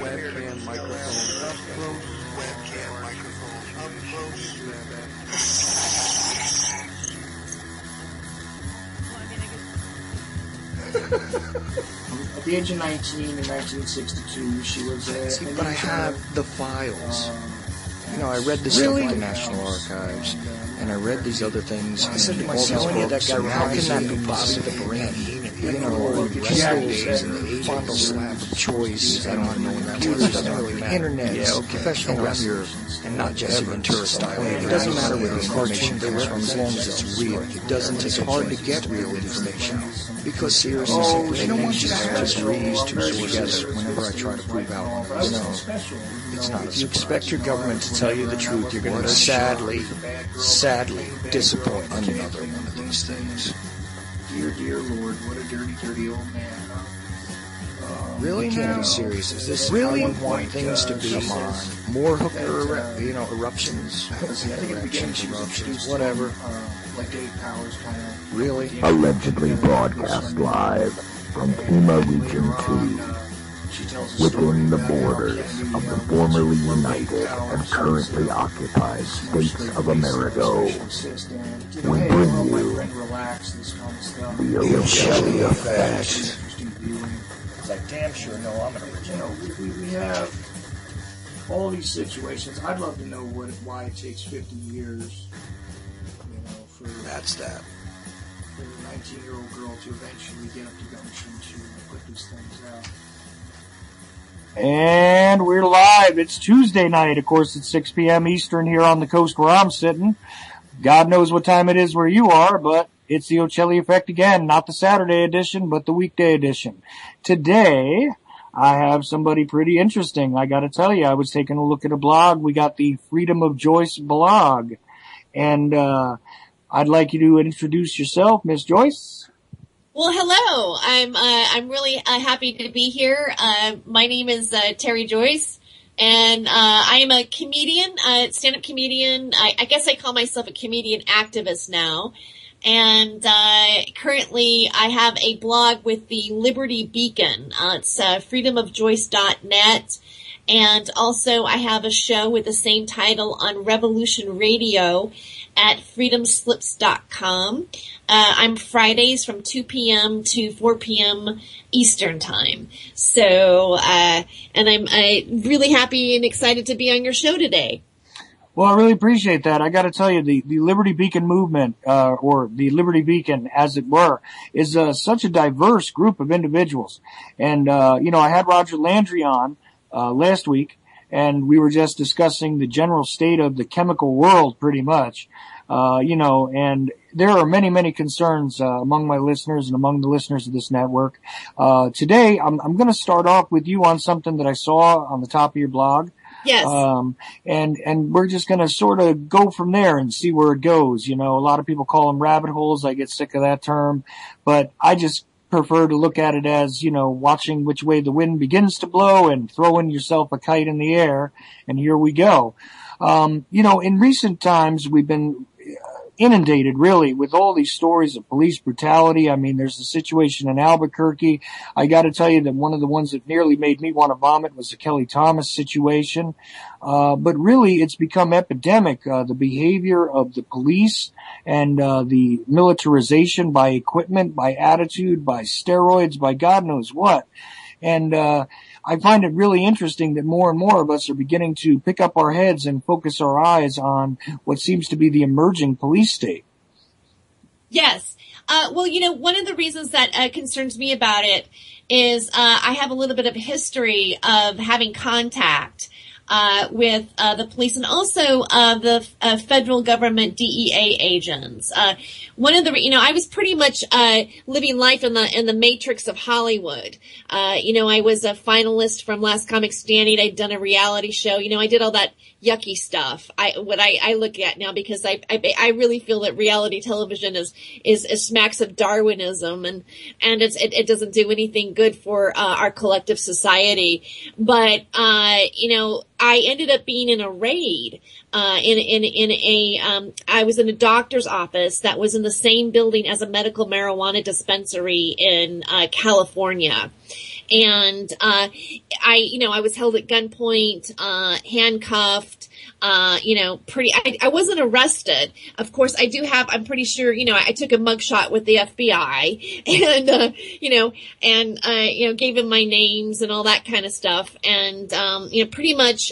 Webcam microphone up close. Webcam microphone up close. At the age of 19 in 1962, she was a... But I have the files. I read this stuff at the National Archives, and I read these other things. I said to myself, how can that be possible for me? Pistols and fondle slab of choice. I don't know when that was. It doesn't really matter. Internet, professional wrestlers, and not Jesse Ventura style. It doesn't matter where the cartoon comes from as long as it's real. It doesn't. It's hard to get real information. Because seriously, they don't want you to just read these two together whenever I try to prove out. It's not. If you expect your government to tell you the truth, you're going to sadly disappoint another one of these things. Dear Lord, what a dirty, dirty old man. Really can't be serious. Is this really want things to be more hooker, eruptions? Eruptions, whatever. Like Dave Powers kind of. Really? Allegedly broadcast live from Pima Region 2. Within the borders of the formerly united and currently occupied states of America, we bring you the Ochelli Effect. It's like, damn sure, no, I'm an original. We have all these situations. I'd love to know why it takes 50 years, for that's that. For a 19-year-old girl to eventually get up to gumption to put these things out. And we're live. It's Tuesday night. Of course, it's 6 p.m. Eastern here on the coast where I'm sitting. God knows what time it is where you are, but it's the Ochelli Effect again. Not the Saturday edition, but the weekday edition. Today, I have somebody pretty interesting. I gotta tell you, I was taking a look at a blog. We got the Freedom of Joyce blog. And I'd like you to introduce yourself, Miss Joyce. Well, hello. I'm really happy to be here. My name is Terry Joyce, and I am a comedian, stand-up comedian. I guess I call myself a comedian activist now. And currently, I have a blog with the Liberty Beacon. It's freedomofjoyce.net. And also, I have a show with the same title on Revolution Radio at freedomslips.com. I'm Fridays from 2 p.m. to 4 p.m. Eastern time. So, and I'm really happy and excited to be on your show today. Well, I really appreciate that. I got to tell you, the Liberty Beacon movement, or the Liberty Beacon, as it were, is such a diverse group of individuals. And, I had Roger Landry on last week, and we were just discussing the general state of the chemical world, pretty much. And there are many, many concerns among my listeners and among the listeners of this network. Today, I'm going to start off with you on something that I saw on the top of your blog. Yes. And we're just going to sort of go from there and see where it goes. A lot of people call them rabbit holes. I get sick of that term, but I just prefer to look at it as, watching which way the wind begins to blow and throwing yourself a kite in the air. And here we go. In recent times, we've been inundated really with all these stories of police brutality. I mean, there's a situation in Albuquerque. I got to tell you that one of the ones that nearly made me want to vomit was the Kelly Thomas situation. But really, it's become epidemic, the behavior of the police and the militarization by equipment, by attitude, by steroids, by God knows what. And I find it really interesting that more and more of us are beginning to pick up our heads and focus our eyes on what seems to be the emerging police state. Yes. Well, one of the reasons that concerns me about it is I have a little bit of history of having contact with the police and also the federal government DEA agents. One of the, I was pretty much living life in the matrix of Hollywood. I was a finalist from Last Comic Standing. I'd done a reality show. I did all that yucky stuff. What I look at now, because I really feel that reality television is smacks of Darwinism, and it doesn't do anything good for our collective society. But I ended up being in a raid I was in a doctor's office that was in the same building as a medical marijuana dispensary in California. And, I was held at gunpoint, handcuffed, I wasn't arrested. Of course, I'm pretty sure, I took a mugshot with the FBI and, gave them my names and all that kind of stuff. And, pretty much,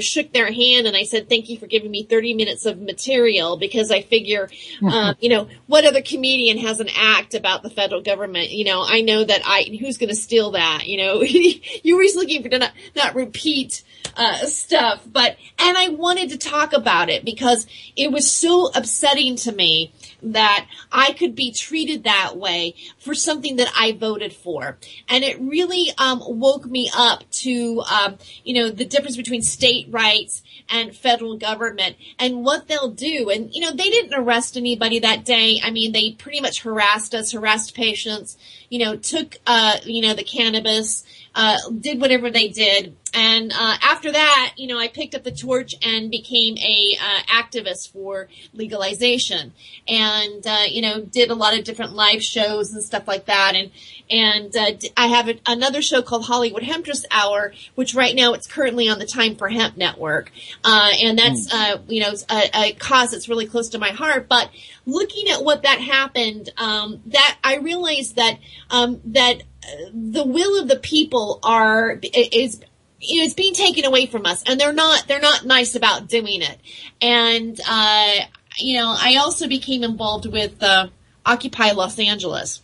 shook their hand, and I said, thank you for giving me 30 minutes of material, because I figure, what other comedian has an act about the federal government? I know that who's going to steal that? You're always looking for to not repeat, stuff, and I wanted to talk about it because it was so upsetting to me that I could be treated that way for something that I voted for. And it really, woke me up to, the difference between state rights and federal government and what they'll do. And, they didn't arrest anybody that day. I mean, they pretty much harassed us, harassed patients, took, the cannabis, did whatever they did. And, after that, I picked up the torch and became a, activist for legalization and, did a lot of different live shows and stuff like that. And I have another show called Hollywood Hemptress Hour, which right now it's currently on the Time for Hemp network. And that's, a cause that's really close to my heart. But looking at what that happened, that I realized that the will of the people is being taken away from us, and they're not nice about doing it. And, I also became involved with, Occupy Los Angeles.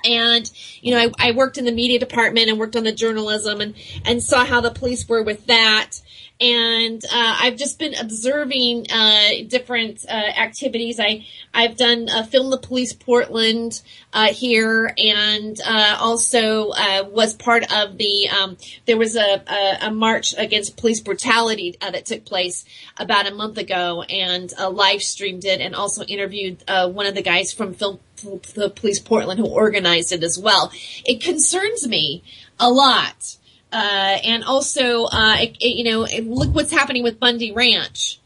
And, I worked in the media department and worked on the journalism and saw how the police were with that. And, I've just been observing, different, activities. I've done, Film the Police Portland, here, and, also, was part of the, there was a march against police brutality, that took place about a month ago, and, live streamed it and also interviewed, one of the guys from Film the Police Portland who organized it as well. It concerns me a lot. And also, look what's happening with Bundy Ranch.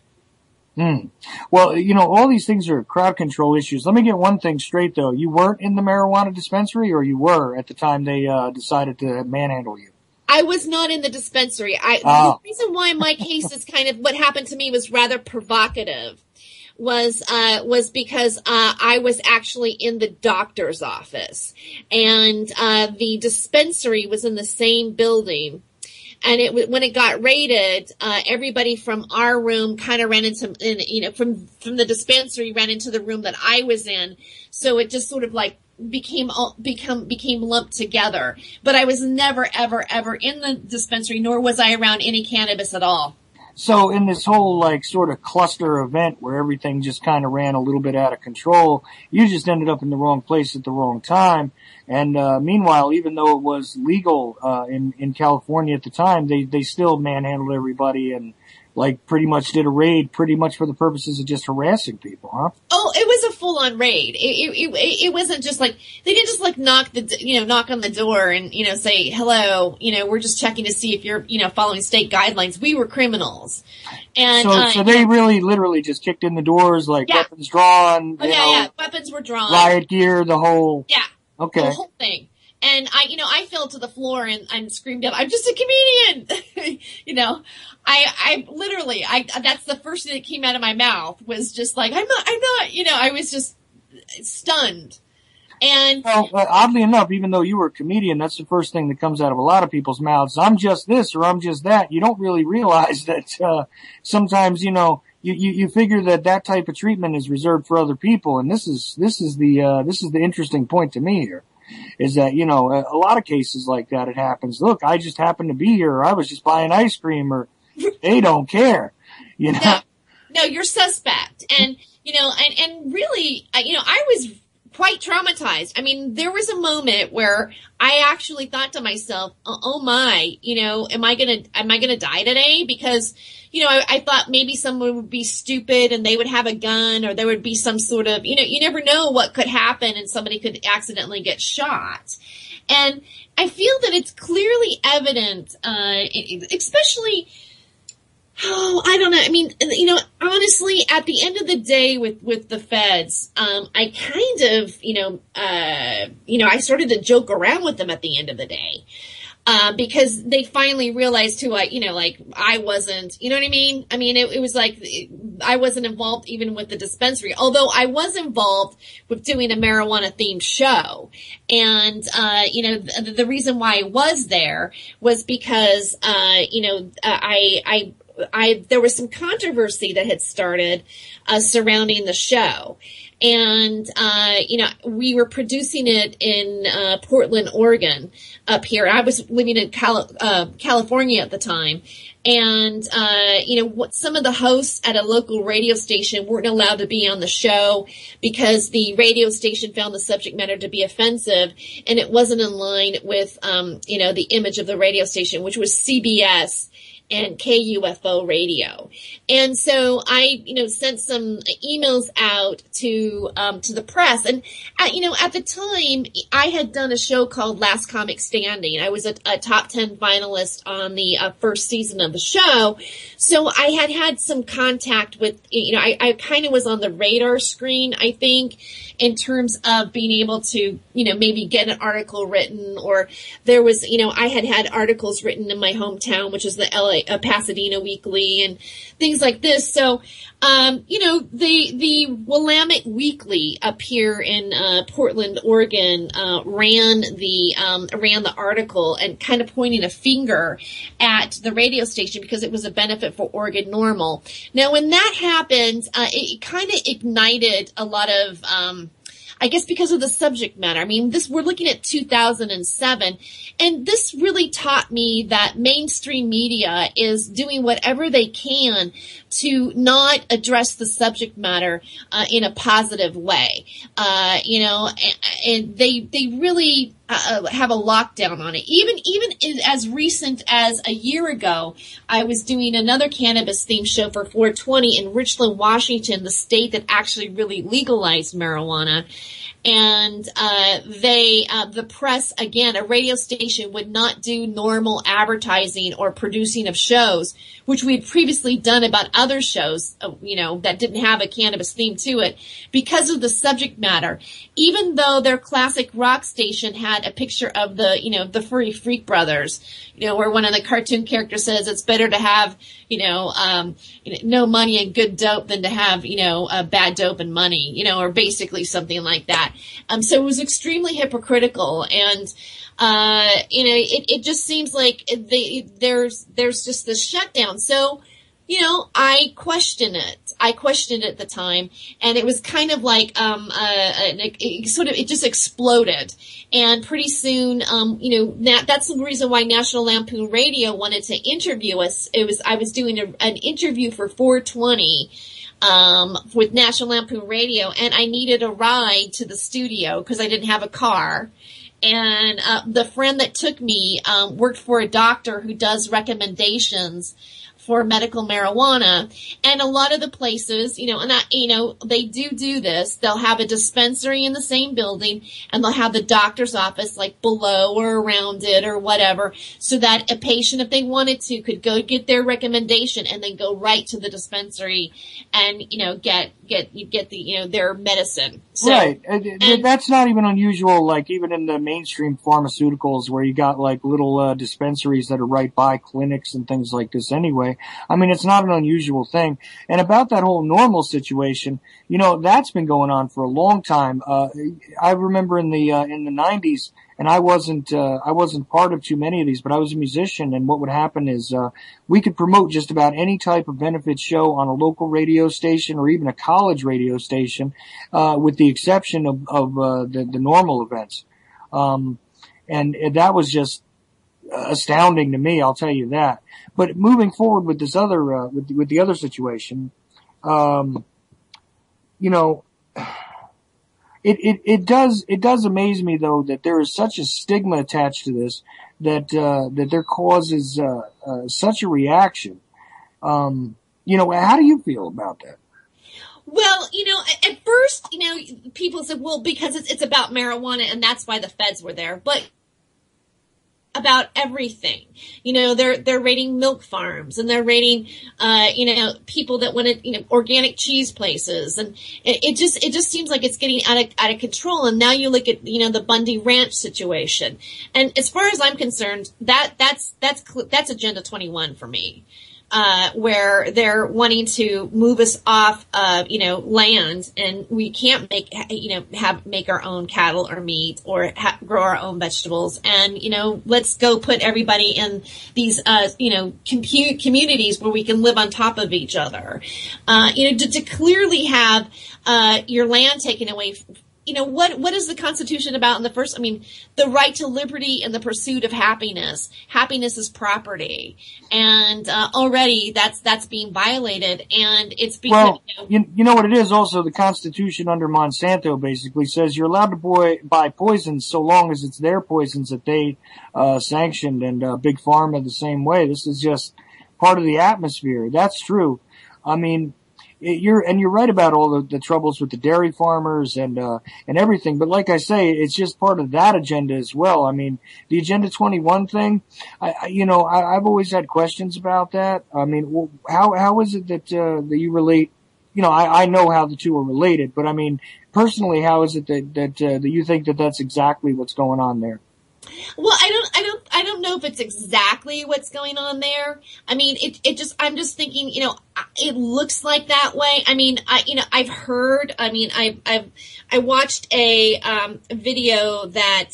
Well, all these things are crowd control issues. Let me get one thing straight, though. You weren't in the marijuana dispensary, or you were at the time they decided to manhandle you? I was not in the dispensary. The reason why my case is kind of what happened to me was rather provocative. Was because, I was actually in the doctor's office, and, the dispensary was in the same building. And when it got raided, everybody from our room kind of ran into, from the dispensary ran into the room that I was in. So it just sort of like became lumped together. But I was never, ever, ever in the dispensary, nor was I around any cannabis at all. So in this whole sort of cluster event where everything just kind of ran a little bit out of control, you just ended up in the wrong place at the wrong time. And meanwhile, even though it was legal in California at the time, they still manhandled everybody and pretty much did a raid, pretty much for the purposes of just harassing people, huh? Oh, it was a full-on raid. It wasn't just they didn't just knock on the door and, say, hello, we're just checking to see if you're, following state guidelines. We were criminals. And, so they really literally just kicked in the doors, weapons drawn, weapons were drawn. Riot gear, the whole. Yeah. Okay. The whole thing. And I fell to the floor and screamed out, I'm just a comedian. I literally, that's the first thing that came out of my mouth was just I'm not, I was just stunned. And well, oddly enough, even though you were a comedian, that's the first thing that comes out of a lot of people's mouths. I'm just this or I'm just that. You don't really realize that, sometimes, you figure that type of treatment is reserved for other people. And this is the interesting point to me here. Is that, a lot of cases like that, it happens. Look, I just happened to be here, or I was just buying ice cream, or they don't care, No, you're suspect. And, and really, I was quite traumatized. I mean, there was a moment where I actually thought to myself, oh my, am I gonna die today? Because, I thought maybe someone would be stupid and they would have a gun, or there would be some sort of, you never know what could happen and somebody could accidentally get shot. And I feel that it's clearly evident, especially Oh, I don't know. I mean, honestly, at the end of the day with the feds, I kind of, I started to joke around with them at the end of the day. Because they finally realized who I wasn't, you know what I mean? I mean, it was like, I wasn't involved even with the dispensary, although I was involved with doing a marijuana themed show. And, the reason why I was there was because, there was some controversy that had started, surrounding the show. And, we were producing it in, Portland, Oregon up here. I was living in California at the time. And, some of the hosts at a local radio station weren't allowed to be on the show because the radio station found the subject matter to be offensive, and it wasn't in line with, the image of the radio station, which was CBS and KUFO radio. And so I, sent some emails out to the press. And, at the time, I had done a show called Last Comic Standing. I was a top 10 finalist on the first season of the show. So I had some contact with, I kind of was on the radar screen, I think, in terms of being able to, maybe get an article written, or there was, I had articles written in my hometown, which is the Pasadena Weekly and things like this. So, the Willamette Weekly up here in, Portland, Oregon, ran the article and kind of pointing a finger at the radio station because it was a benefit for Oregon Normal. Now, when that happened, it kind of ignited a lot of, I guess because of the subject matter. I mean, we're looking at 2007, and this really taught me that mainstream media is doing whatever they can to not address the subject matter, in a positive way. And they really, have a lockdown on it. Even as recent as a year ago, I was doing another cannabis themed show for 420 in Richland, Washington, the state that actually really legalized marijuana. And, the press, again, a radio station would not do normal advertising or producing of shows, which we had previously done about other shows, that didn't have a cannabis theme to it because of the subject matter. Even though their classic rock station had a picture of the Furry Freak Brothers, where one of the cartoon characters says it's better to have, no money and good dope than to have, bad dope and money, or basically something like that. So it was extremely hypocritical, and, it just seems like there's just this shutdown. So, I questioned it. I questioned it at the time, and it was kind of like, it just exploded. And pretty soon, that's the reason why National Lampoon Radio wanted to interview us. I was doing an interview for 420, with National Lampoon Radio, and I needed a ride to the studio because I didn't have a car. And, the friend that took me, worked for a doctor who does recommendations for medical marijuana. And a lot of the places, they do this. They'll have a dispensary in the same building, and they'll have the doctor's office like below or around it or whatever, so that a patient, if they wanted to, could go get their recommendation and then go right to the dispensary and, get their medicine. So, right. And that's not even unusual, like even in the mainstream pharmaceuticals where you got like little dispensaries that are right by clinics and things like this anyway. I mean, it's not an unusual thing. And about that whole normal situation, that's been going on for a long time. I remember in the 90s, and I wasn't part of too many of these, but I was a musician, and what would happen is, we could promote just about any type of benefit show on a local radio station or even a college radio station, with the exception of the normal events. And that was just astounding to me, I'll tell you that. But moving forward with this other, with the other situation, it does amaze me though that there is such a stigma attached to this that there causes such a reaction. How do you feel about that? Well, at first, people said, well, because it's about marijuana and that's why the feds were there. But about everything. You know, they're raiding milk farms, and they're raiding, people that want to, organic cheese places. And it just seems like it's getting out of control. And now you look at, the Bundy Ranch situation. And as far as I'm concerned, that's Agenda 21 for me. Where they're wanting to move us off of, land, and we can't make our own cattle or meat or grow our own vegetables. And, let's go put everybody in these, communities where we can live on top of each other. To clearly have, your land taken away. What is the Constitution about in the first? I mean, the right to liberty and the pursuit of happiness. Happiness is property, and already that's being violated, and it's being. Well, you know what it is. Also, the Constitution under Monsanto basically says you're allowed to buy poisons so long as it's their poisons that they sanctioned, and Big Pharma the same way. This is just part of the atmosphere. That's true. I mean. You're right about all the troubles with the dairy farmers and everything. But like I say, it's just part of that agenda as well. I mean, the Agenda 21 thing, I've always had questions about that. I mean, how is it that you relate? I know how the two are related, but I mean, personally, how is it that you think that that's exactly what's going on there? Well, I don't know if it's exactly what's going on there. I mean, I'm just thinking, it looks like that way. I mean, I've heard, I watched a, video that,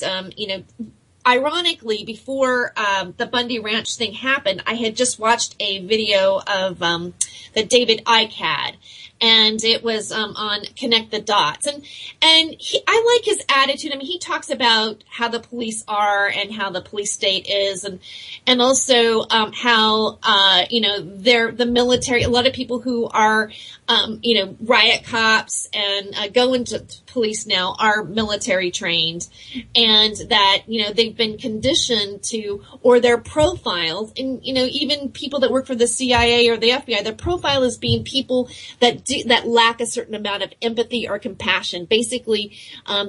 ironically, before, the Bundy Ranch thing happened, I had just watched a video of, that David Icke had. And it was on Connect the Dots, and I like his attitude. I mean, he talks about how the police are and how the police state is, and also how they're the military. A lot of people who are riot cops and go into police now are military trained, and that they've been conditioned to, or they're profiled, and even people that work for the CIA or the FBI, their profile is being people that lack a certain amount of empathy or compassion. Basically,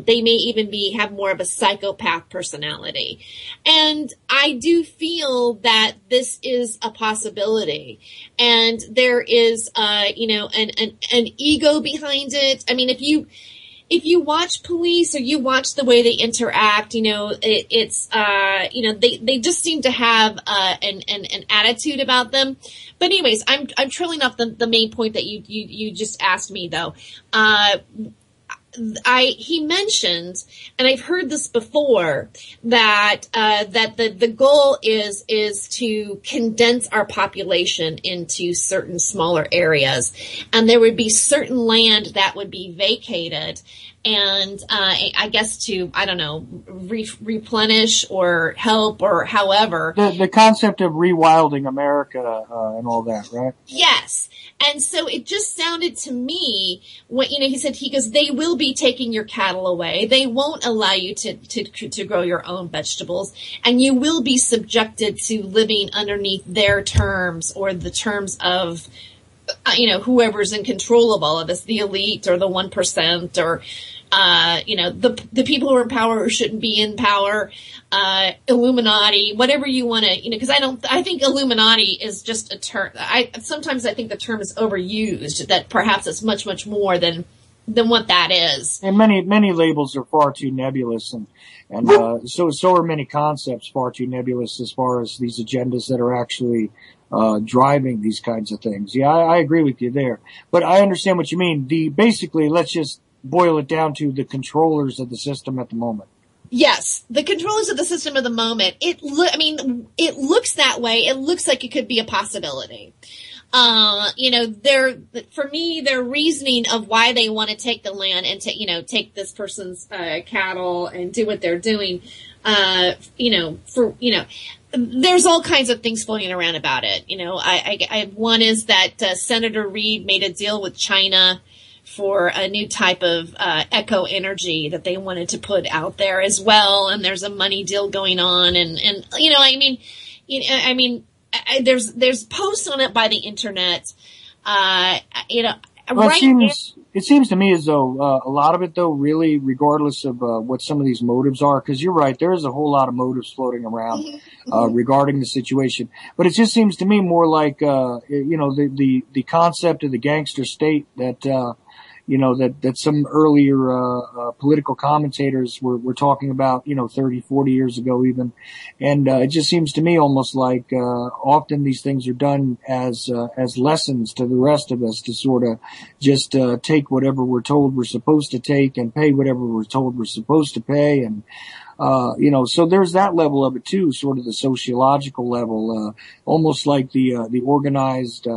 they may even have more of a psychopath personality. And I do feel that this is a possibility. And there is, an ego behind it. I mean, if you watch police or you watch the way they interact, they just seem to have an attitude about them. But anyways, I'm trailing off the main point that you just asked me though. He mentioned, and I've heard this before, that the goal is to condense our population into certain smaller areas, and there would be certain land that would be vacated, and I guess to, I don't know, replenish or help or however. The concept of rewilding America and all that, right? Yes. And so it just sounded to me, when, he goes, they will be taking your cattle away. They won't allow you to grow your own vegetables, and you will be subjected to living underneath their terms or the terms of, whoever's in control of all of this, the elite or the 1% or, the people who are in power who shouldn't be in power, Illuminati, whatever you want to, because I think Illuminati is just a term. Sometimes I think the term is overused, that perhaps it's much, much more than what that is. And many labels are far too nebulous, and so are many concepts far too nebulous as far as these agendas that are actually driving these kinds of things. Yeah, I agree with you there. But I understand what you mean. Basically, let's just boil it down to the controllers of the system at the moment. Yes, the controllers of the system at the moment. It looks that way. It looks like it could be a possibility. For me, their reasoning of why they want to take the land and take this person's cattle and do what they're doing, there's all kinds of things floating around about it. One is that Senator Reid made a deal with China for a new type of eco energy that they wanted to put out there as well, and there's a money deal going on, and there's posts on it by the internet. Well, right it seems to me as though a lot of it, though, really, regardless of what some of these motives are, because you're right, there is a whole lot of motives floating around regarding the situation. But it just seems to me more like the concept of the gangster state that that some earlier political commentators were talking about 30, 40 years ago even. And it just seems to me almost like often these things are done as lessons to the rest of us to sort of just take whatever we're told we're supposed to take and pay whatever we're told we're supposed to pay. And so there's that level of it too, sort of the sociological level, almost like the organized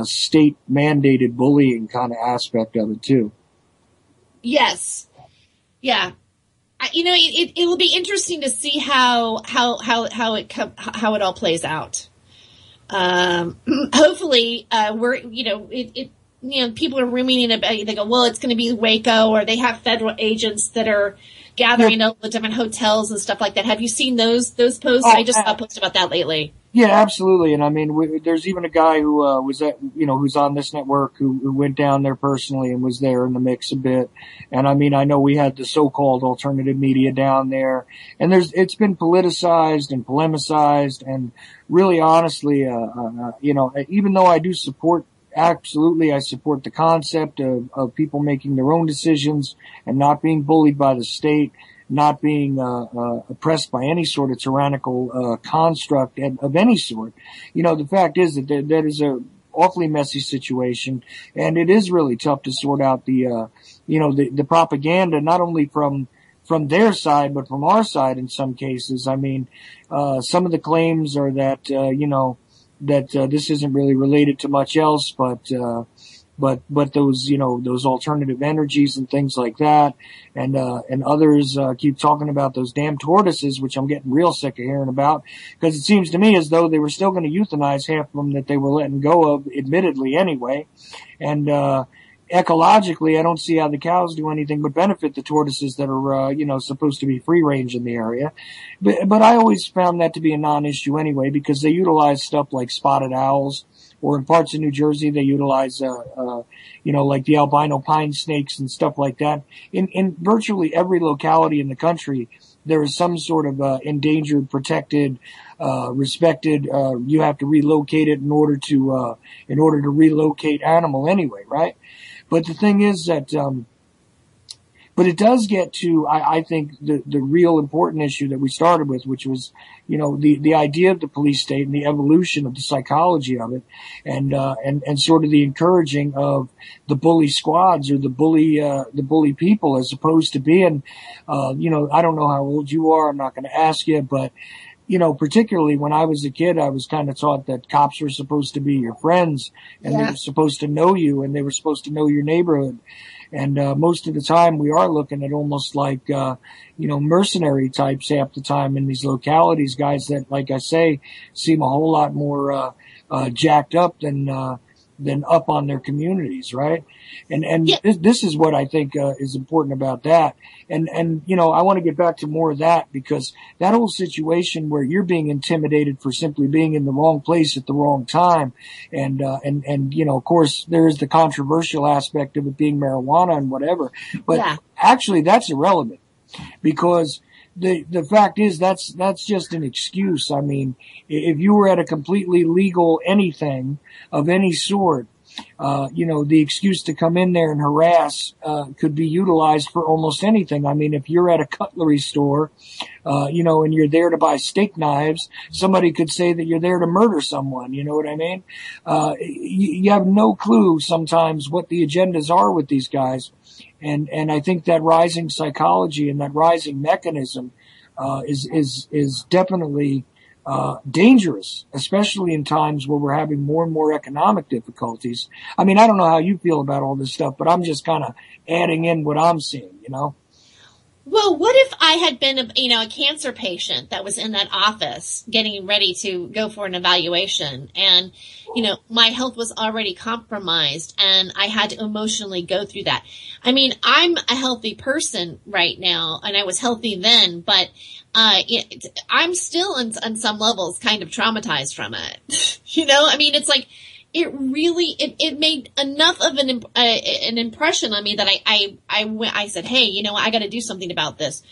state mandated bullying kind of aspect of it too. Yes. Yeah. It will be interesting to see how it all plays out. Hopefully, people are ruminating about it. They go, well, it's going to be Waco, or they have federal agents that are gathering all the different hotels and stuff like that. Have you seen those posts? I just saw a post about that lately. Yeah, absolutely. And I mean, there's even a guy who was who's on this network who went down there personally and was there in the mix a bit. And I mean, I know we had the so-called alternative media down there, and it's been politicized and polemicized, and really honestly, even though I do support, absolutely, I support the concept of people making their own decisions and not being bullied by the state, not being oppressed by any sort of tyrannical construct of any sort. The fact is that that is a awfully messy situation, and it is really tough to sort out the propaganda, not only from their side but from our side in some cases. I mean, some of the claims are that this isn't really related to much else, but those, those alternative energies and things like that. And others, keep talking about those damn tortoises, which I'm getting real sick of hearing about, because it seems to me as though they were still going to euthanize half of them that they were letting go of, admittedly anyway. And, ecologically, I don't see how the cows do anything but benefit the tortoises that are, supposed to be free range in the area. But I always found that to be a non-issue anyway, because they utilize stuff like spotted owls, or in parts of New Jersey, they utilize, like the albino pine snakes and stuff like that. In virtually every locality in the country, there is some sort of, endangered, protected, respected, you have to relocate it in order to relocate animal anyway, right? But the thing is that, but it does get to, I think, the real important issue that we started with, which was, the idea of the police state and the evolution of the psychology of it, and sort of the encouraging of the bully squads or the bully people, as opposed to being, I don't know how old you are, I'm not going to ask you, but, particularly when I was a kid, I was kind of taught that cops were supposed to be your friends, and they were supposed to know you, and they were supposed to know your neighborhood. And most of the time we are looking at almost like, mercenary types half the time in these localities, guys that, like I say, seem a whole lot more jacked up than up on their communities, right? And this is what I think is important about that. And I want to get back to more of that, because that whole situation where you're being intimidated for simply being in the wrong place at the wrong time, and of course there is the controversial aspect of it being marijuana and whatever, but actually that's irrelevant, because the fact is that's just an excuse. I mean, if you were at a completely legal anything of any sort, the excuse to come in there and harass, could be utilized for almost anything. I mean, if you're at a cutlery store, and you're there to buy steak knives, somebody could say that you're there to murder someone. You know what I mean? You have no clue sometimes what the agendas are with these guys. And I think that rising psychology and that rising mechanism, is definitely, dangerous, especially in times where we're having more and more economic difficulties. I mean, I don't know how you feel about all this stuff, but I'm just kind of adding in what I'm seeing, Well, what if I had been a cancer patient that was in that office getting ready to go for an evaluation, and, my health was already compromised and I had to emotionally go through that. I mean, I'm a healthy person right now, and I was healthy then, but I'm still on some levels kind of traumatized from it. I mean, it's like, it made enough of an impression on me that I said, hey, you know, I got to do something about this.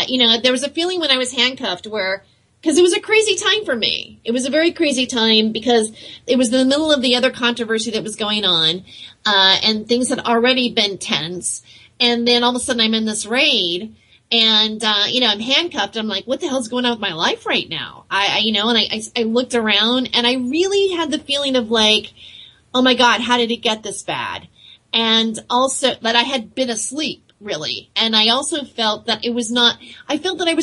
You know, there was a feeling when I was handcuffed because it was a crazy time for me. It was a very crazy time because it was in the middle of the other controversy that was going on, and things had already been tense. And then all of a sudden I'm in this raid and, you know, I'm handcuffed. I'm like, what the hell's going on with my life right now? You know, and I looked around and I really had the feeling of like, oh my God, how did it get this bad? And also that I had been asleep really. And I also felt that it was not, I felt that I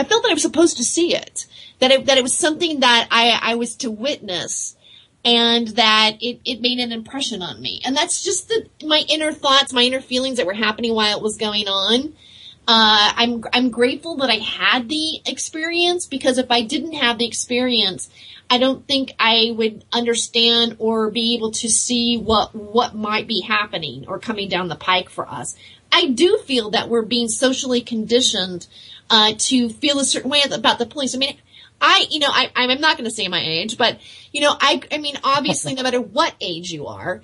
felt that I was supposed to see it, that it was something that I was to witness, and that it made an impression on me. And that's just my inner thoughts, my inner feelings that were happening while it was going on. I'm grateful that I had the experience, because if I didn't have the experience, I don't think I would understand or be able to see what might be happening or coming down the pike for us. I do feel that we're being socially conditioned to feel a certain way about the police. I mean, I'm not going to say my age, but, you know, I mean, obviously, no matter what age you are,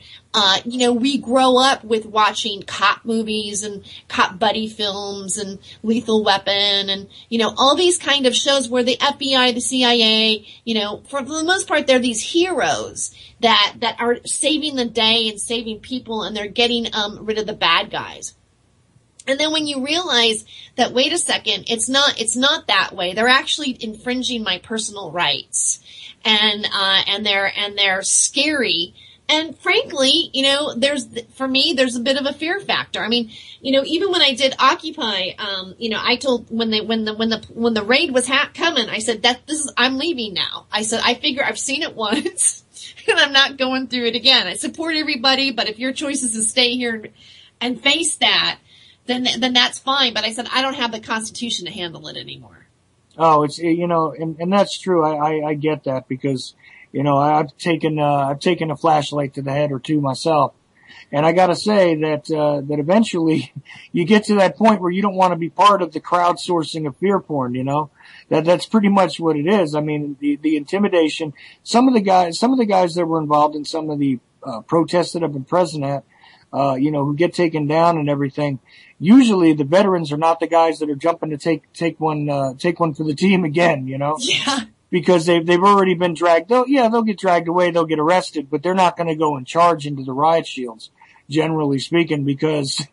you know, we grow up with watching cop movies and cop buddy films and Lethal Weapon and, you know, all these kind of shows where the FBI, the CIA, you know, for the most part, they're these heroes that are saving the day and saving people, and they're getting rid of the bad guys. And then when you realize that, wait a second, it's not that way. They're actually infringing my personal rights, and they're scary. And frankly, you know, for me, there's a bit of a fear factor. I mean, you know, even when I did Occupy, you know, I told when the raid was coming, I said I'm leaving now. I said, I figure I've seen it once and I'm not going through it again. I support everybody, but if your choice is to stay here and face that, then that's fine. But I said, I don't have the constitution to handle it anymore. Oh, it's, you know, and that's true. I get that, because, you know, I've taken a flashlight to the head or two myself. And I gotta say that eventually you get to that point where you don't want to be part of the crowdsourcing of fear porn, you know? That's pretty much what it is. I mean, the intimidation, some of the guys that were involved in some of the, protests that I've been present at, you know, who get taken down and everything. Usually the veterans are not the guys that are jumping to take one for the team again, you know? Yeah. Because they've already been dragged. They'll get dragged away, they'll get arrested, but they're not going to go and charge into the riot shields, generally speaking, because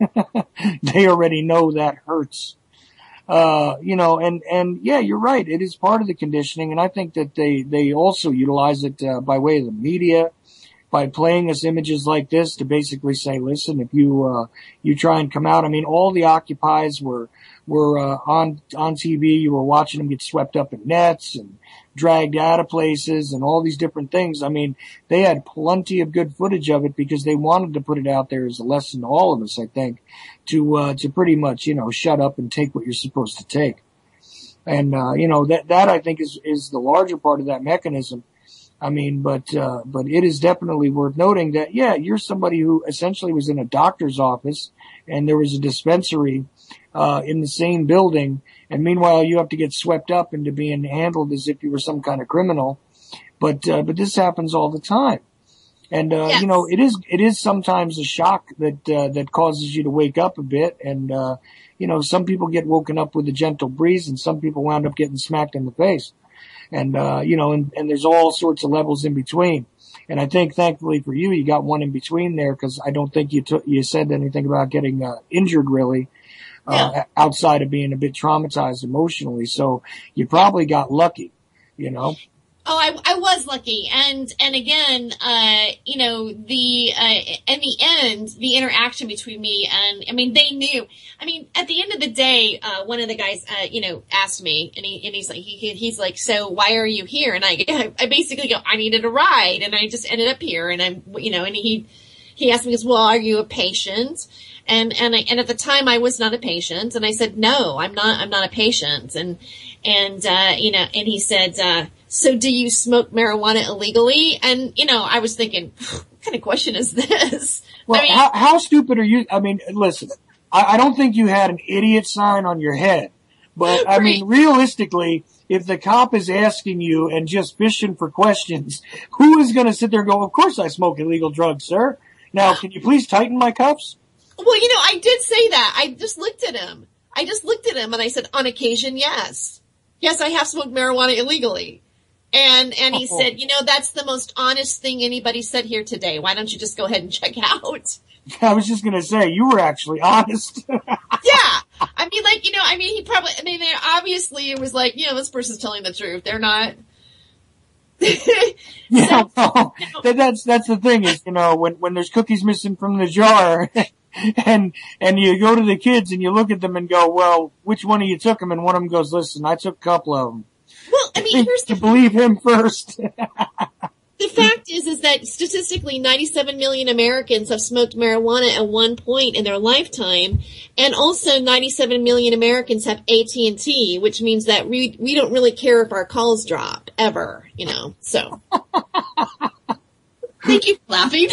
they already know that hurts. You know, and yeah, you're right. It is part of the conditioning, and I think that they also utilize it, by way of the media, by playing us images like this to basically say, listen, if you try and come out, I mean, all the occupies were on TV. You were watching them get swept up in nets and dragged out of places and all these different things. I mean, they had plenty of good footage of it because they wanted to put it out there as a lesson to all of us, I think, to pretty much, you know, shut up and take what you're supposed to take. And, you know, that I think is the larger part of that mechanism. I mean, but it is definitely worth noting that, yeah, you're somebody who essentially was in a doctor's office and there was a dispensary, in the same building. And meanwhile, you have to get swept up into being handled as if you were some kind of criminal. But this happens all the time. And, yes. You know, it is sometimes a shock that causes you to wake up a bit. And, you know, some people get woken up with a gentle breeze and some people wound up getting smacked in the face. And, you know, and there's all sorts of levels in between. And I think thankfully for you, you got one in between there, because I don't think you said anything about getting, injured really, outside of being a bit traumatized emotionally. So you probably got lucky, you know? Oh, I was lucky. And again, you know, in the end, the interaction between me and, I mean, they knew. I mean, at the end of the day, one of the guys, you know, asked me and he's like, so why are you here? And I basically go, I needed a ride and I just ended up here. And I'm, you know, and he asked me, well, are you a patient? And at the time I was not a patient. And I said, no, I'm not a patient. And you know, and he said, so do you smoke marijuana illegally? And, you know, I was thinking, what kind of question is this? Well, I mean, how stupid are you? I mean, listen, I don't think you had an idiot sign on your head, but I mean, realistically, if the cop is asking you and just fishing for questions, who is going to sit there and go, of course I smoke illegal drugs, sir. Now, can you please tighten my cuffs? Well, I did say that. I just looked at him and I said, on occasion, yes. Yes, I have smoked marijuana illegally. And he said, that's the most honest thing anybody said here today. Why don't you just go ahead and check out? I was just going to say, you were actually honest. Yeah. Obviously it was like, this person's telling the truth. They're not. Yeah, well, that's the thing is, when there's cookies missing from the jar and you go to the kids and you look at them and go, well, which one of you took them? And one of them goes, listen, I took a couple of them. Well, here's to believe him first. The fact is that statistically 97 million Americans have smoked marijuana at one point in their lifetime, and also 97 million Americans have AT&T, which means that we don't really care if our calls drop ever, so. Thank you for laughing.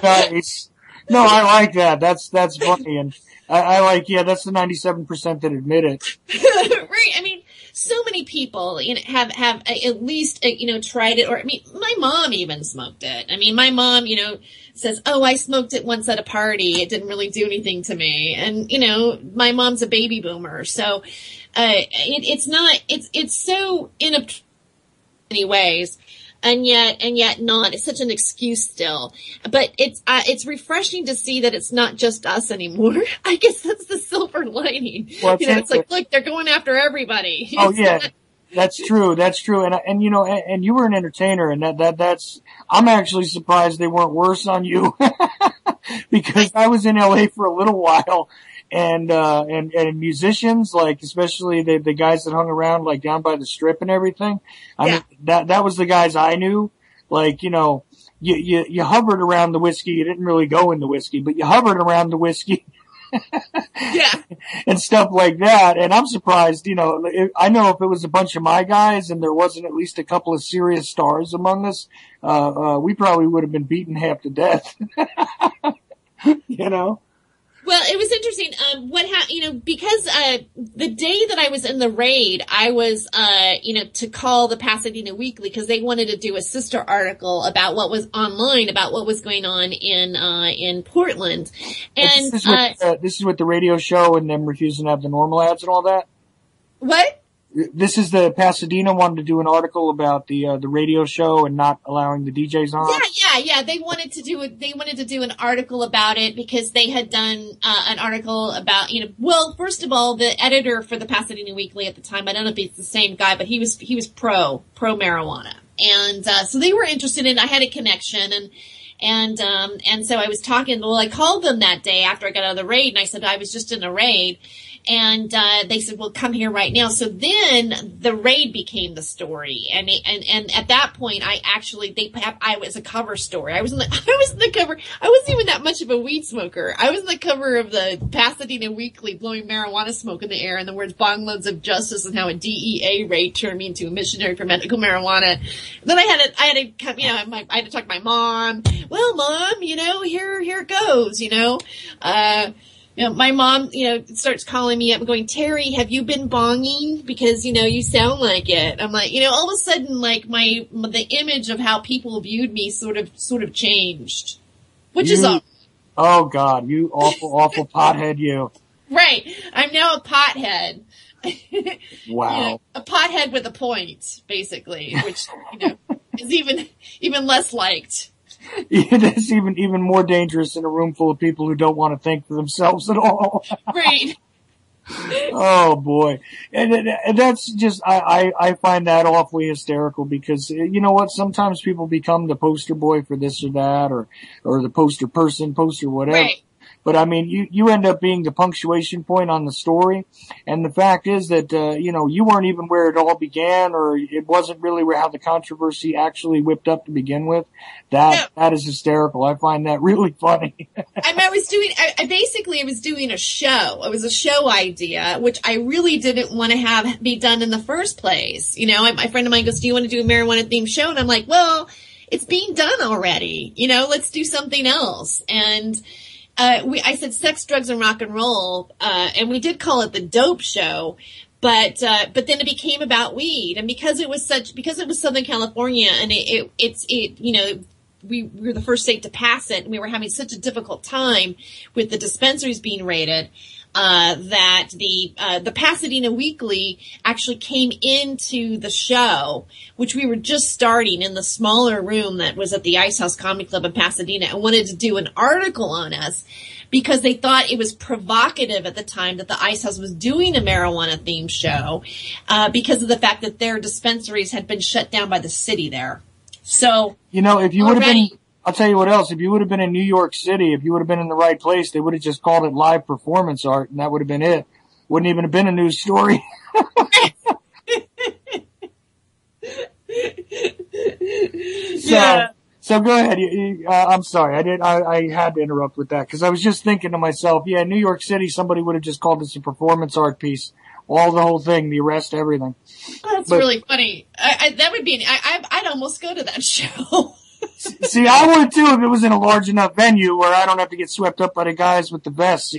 Nice. No, I like that. That's funny. And I like, that's the 97% that admit it. Right. So many people, have at least, tried it, or, my mom even smoked it. My mom, says, oh, I smoked it once at a party. It didn't really do anything to me. And, my mom's a baby boomer. So, it's so in many ways. And yet not. It's such an excuse still. But it's refreshing to see that it's not just us anymore. I guess that's the silver lining. Well, it's like, look, they're going after everybody. Oh, yeah. That's true. That's true. And you were an entertainer, and that's, I'm actually surprised they weren't worse on you. Because I was in LA for a little while, and musicians, like, especially the guys that hung around, like, down by the Strip and everything. That was the guys I knew. Like, you hovered around the whiskey. You didn't really go in the whiskey, but you hovered around the whiskey. Yeah. And stuff like that. And I'm surprised, I know if it was a bunch of my guys and there wasn't at least a couple of serious stars among us, we probably would have been beaten half to death. Well, it was interesting. Because the day that I was in the raid, I was, to call the Pasadena Weekly because they wanted to do a sister article about what was online, about what was going on in Portland. And this is with the radio show and them refusing to have the normal ads and all that. What? This is the Pasadena wanted to do an article about the radio show and not allowing the DJs on. Yeah. They wanted to do an article about it because they had done an article about, well, first of all, the editor for the Pasadena Weekly at the time, I don't know if it's the same guy, but he was pro marijuana. And so they were interested in, I had a connection and so I was talking, I called them that day after I got out of the raid and I said I was just in a raid. And they said, well, come here right now. So then the raid became the story. And at that point, I was a cover story. I was in the cover. I wasn't even that much of a weed smoker. I was in the cover of the Pasadena Weekly blowing marijuana smoke in the air and the words bong loads of justice and how a DEA raid turned me into a missionary for medical marijuana. And then I had to talk to my mom. Well, Mom, here it goes, my mom, starts calling me up and going, Terry, have you been bonging? Because, you sound like it. I'm like, all of a sudden, like the image of how people viewed me sort of changed, which is all. Oh God, you awful pothead, you. Right. I'm now a pothead. Wow. A pothead with a point, basically, which, is even less liked. That's even more dangerous in a room full of people who don't want to think for themselves at all. Right. Oh boy. And that's just, I find that awfully hysterical because you know what? Sometimes people become the poster boy for this or that or the poster person, poster whatever. Right. But I mean, you end up being the punctuation point on the story. And the fact is that, you weren't even where it all began or it wasn't really how the controversy actually whipped up to begin with. That is hysterical. I find that really funny. I was doing a show. It was a show idea, which I really didn't want to have be done in the first place. My friend of mine goes, do you want to do a marijuana themed show? And I'm like, well, it's being done already. Let's do something else. And I said sex, drugs, and rock and roll, and we did call it the Dope Show, But then it became about weed, and because it was Southern California, and we were the first state to pass it, and we were having such a difficult time with the dispensaries being raided, that the Pasadena Weekly actually came into the show, which we were just starting in the smaller room that was at the Ice House Comedy Club in Pasadena, and wanted to do an article on us because they thought it was provocative at the time that the Ice House was doing a marijuana-themed show, because of the fact that their dispensaries had been shut down by the city there. So, if you would have been, I'll tell you what else, if you would have been in New York City, if you would have been in the right place, they would have just called it live performance art, and that would have been it. Wouldn't even have been a news story. So go ahead. I'm sorry. I had to interrupt with that because I was just thinking to myself, yeah, New York City, somebody would have just called this a performance art piece. The whole thing, the arrest, everything. That's really funny. That would be, I'd almost go to that show. See, I would too if it was in a large enough venue where I don't have to get swept up by the guys with the vests,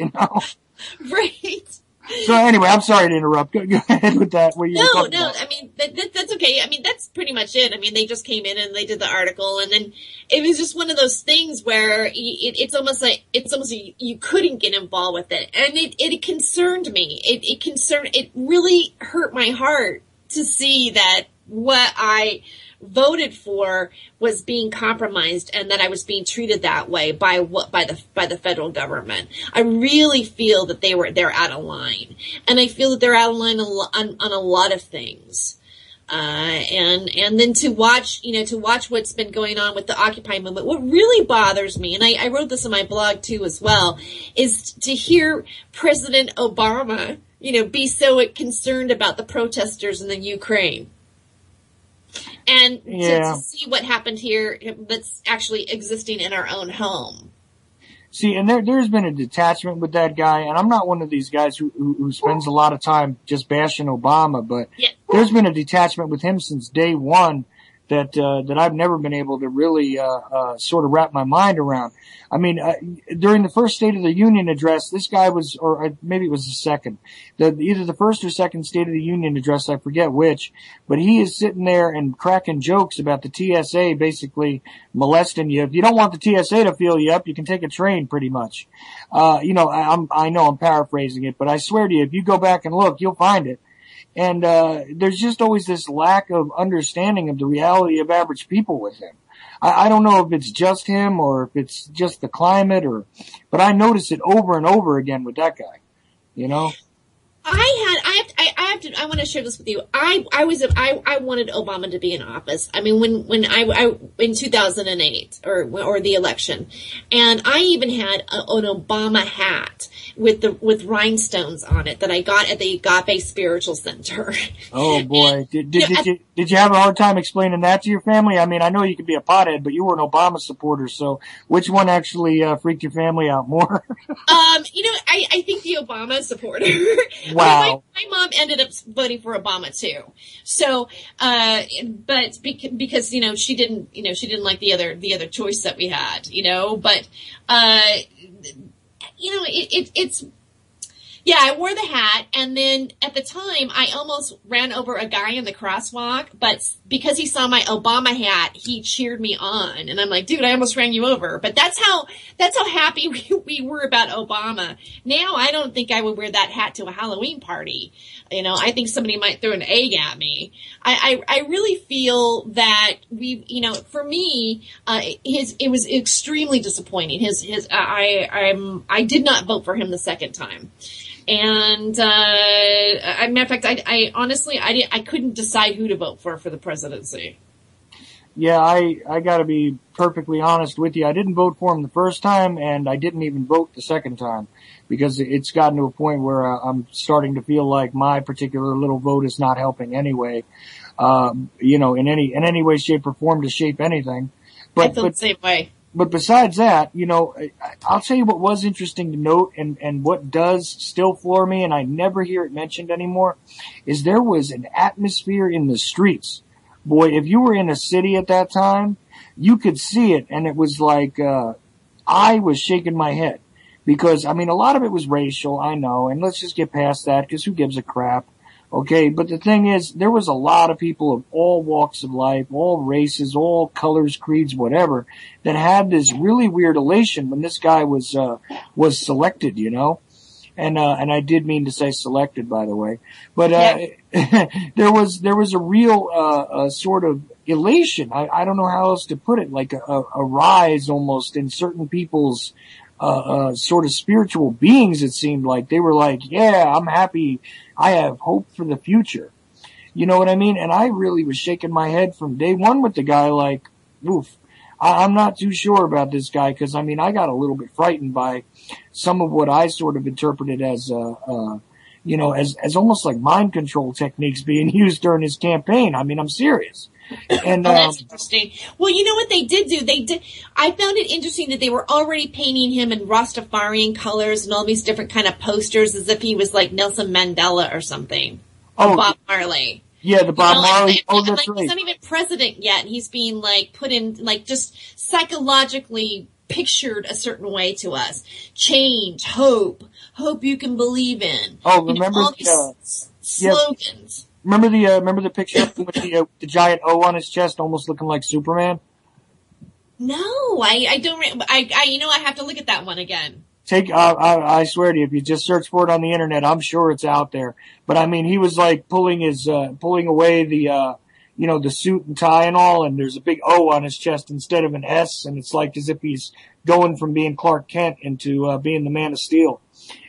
Right. So anyway, I'm sorry to interrupt. Go ahead with that. No. I mean, that's okay. I mean, that's pretty much it. I mean, they just came in and they did the article, and then it was just one of those things where it's almost like you couldn't get involved with it, and it concerned me. It really hurt my heart to see that what I voted for was being compromised, and that I was being treated that way by the federal government. I really feel that they're out of line, and I feel that they're out of line on a lot of things. And then to watch what's been going on with the Occupy movement. What really bothers me, and I wrote this on my blog too as well, is to hear President Obama, be so concerned about the protesters in the Ukraine. And to see what happened here that's actually existing in our own home. See, and there's been a detachment with that guy, and I'm not one of these guys who spends a lot of time just bashing Obama, but there's been a detachment with him since day one that I've never been able to really sort of wrap my mind around. I mean, during the first State of the Union address, this guy was, or maybe it was the second, either the first or second State of the Union address, I forget which, but he is sitting there and cracking jokes about the TSA basically molesting you. If you don't want the TSA to feel you up, you can take a train pretty much. I know I'm paraphrasing it, but I swear to you, if you go back and look, you'll find it. And there's just always this lack of understanding of the reality of average people with him. I don't know if it's just him or if it's just the climate but I notice it over and over again with that guy, I want to share this with you. I wanted Obama to be in office. I mean, when I in 2008 or the election, and I even had an Obama hat with rhinestones on it that I got at the Agape Spiritual Center. Oh boy. Did you have a hard time explaining that to your family? I mean, I know you could be a pothead, but you were an Obama supporter, so which one actually freaked your family out more? I think the Obama supporter. Wow. My mom ended up voting for Obama too. So, but because, she didn't like the other choice that we had, but, it's, yeah, I wore the hat, and then at the time, I almost ran over a guy in the crosswalk, but because he saw my Obama hat, he cheered me on, and I'm like, dude, I almost ran you over. But that's how happy we were about Obama. Now, I don't think I would wear that hat to a Halloween party. I think somebody might throw an egg at me. I really feel that for me, it was extremely disappointing. I did not vote for him the second time. And, matter of fact, I honestly, I couldn't decide who to vote for the presidency. Yeah, I gotta be perfectly honest with you. I didn't vote for him the first time, and I didn't even vote the second time, because it's gotten to a point where I'm starting to feel like my particular little vote is not helping anyway, in any way, shape, or form to shape anything. I feel the same way. But besides that, I'll tell you what was interesting to note and what does still floor me, and I never hear it mentioned anymore, is there was an atmosphere in the streets. Boy, if you were in a city at that time, you could see it, and it was like, I was shaking my head. Because, a lot of it was racial, I know, and let's just get past that, because who gives a crap? Okay, but the thing is, there was a lot of people of all walks of life, all races, all colors, creeds, whatever, that had this really weird elation when this guy was selected, you know? And I did mean to say selected, by the way. But, there was a real, sort of elation. I don't know how else to put it, like a rise almost in certain people's, sort of spiritual beings, it seemed like. They were like, yeah, I'm happy. I have hope for the future. You know what I mean? And I really was shaking my head from day one with the guy like, oof. I'm not too sure about this guy because, I mean, I got a little bit frightened by some of what I sort of interpreted as, you know, as almost like mind control techniques being used during his campaign. I mean, I'm serious. And, that's interesting. Well, you know what they did do? I found it interesting that they were already painting him in Rastafarian colors and all these different kind of posters as if he was like Nelson Mandela or something. Or Bob Marley. Yeah, the Bob Marley. That's like, right. He's not even president yet. And he's being like put in, like just psychologically pictured a certain way to us. Change, hope you can believe in. Oh, remember all these slogans. Remember the picture of him with the giant O on his chest, almost looking like Superman? No, I don't. I have to look at that one again. I swear to you, if you just search for it on the internet, I'm sure it's out there. But I mean, he was like pulling away the, you know, the suit and tie and all, and there's a big O on his chest instead of an S, and it's like as if he's going from being Clark Kent into, being the Man of Steel.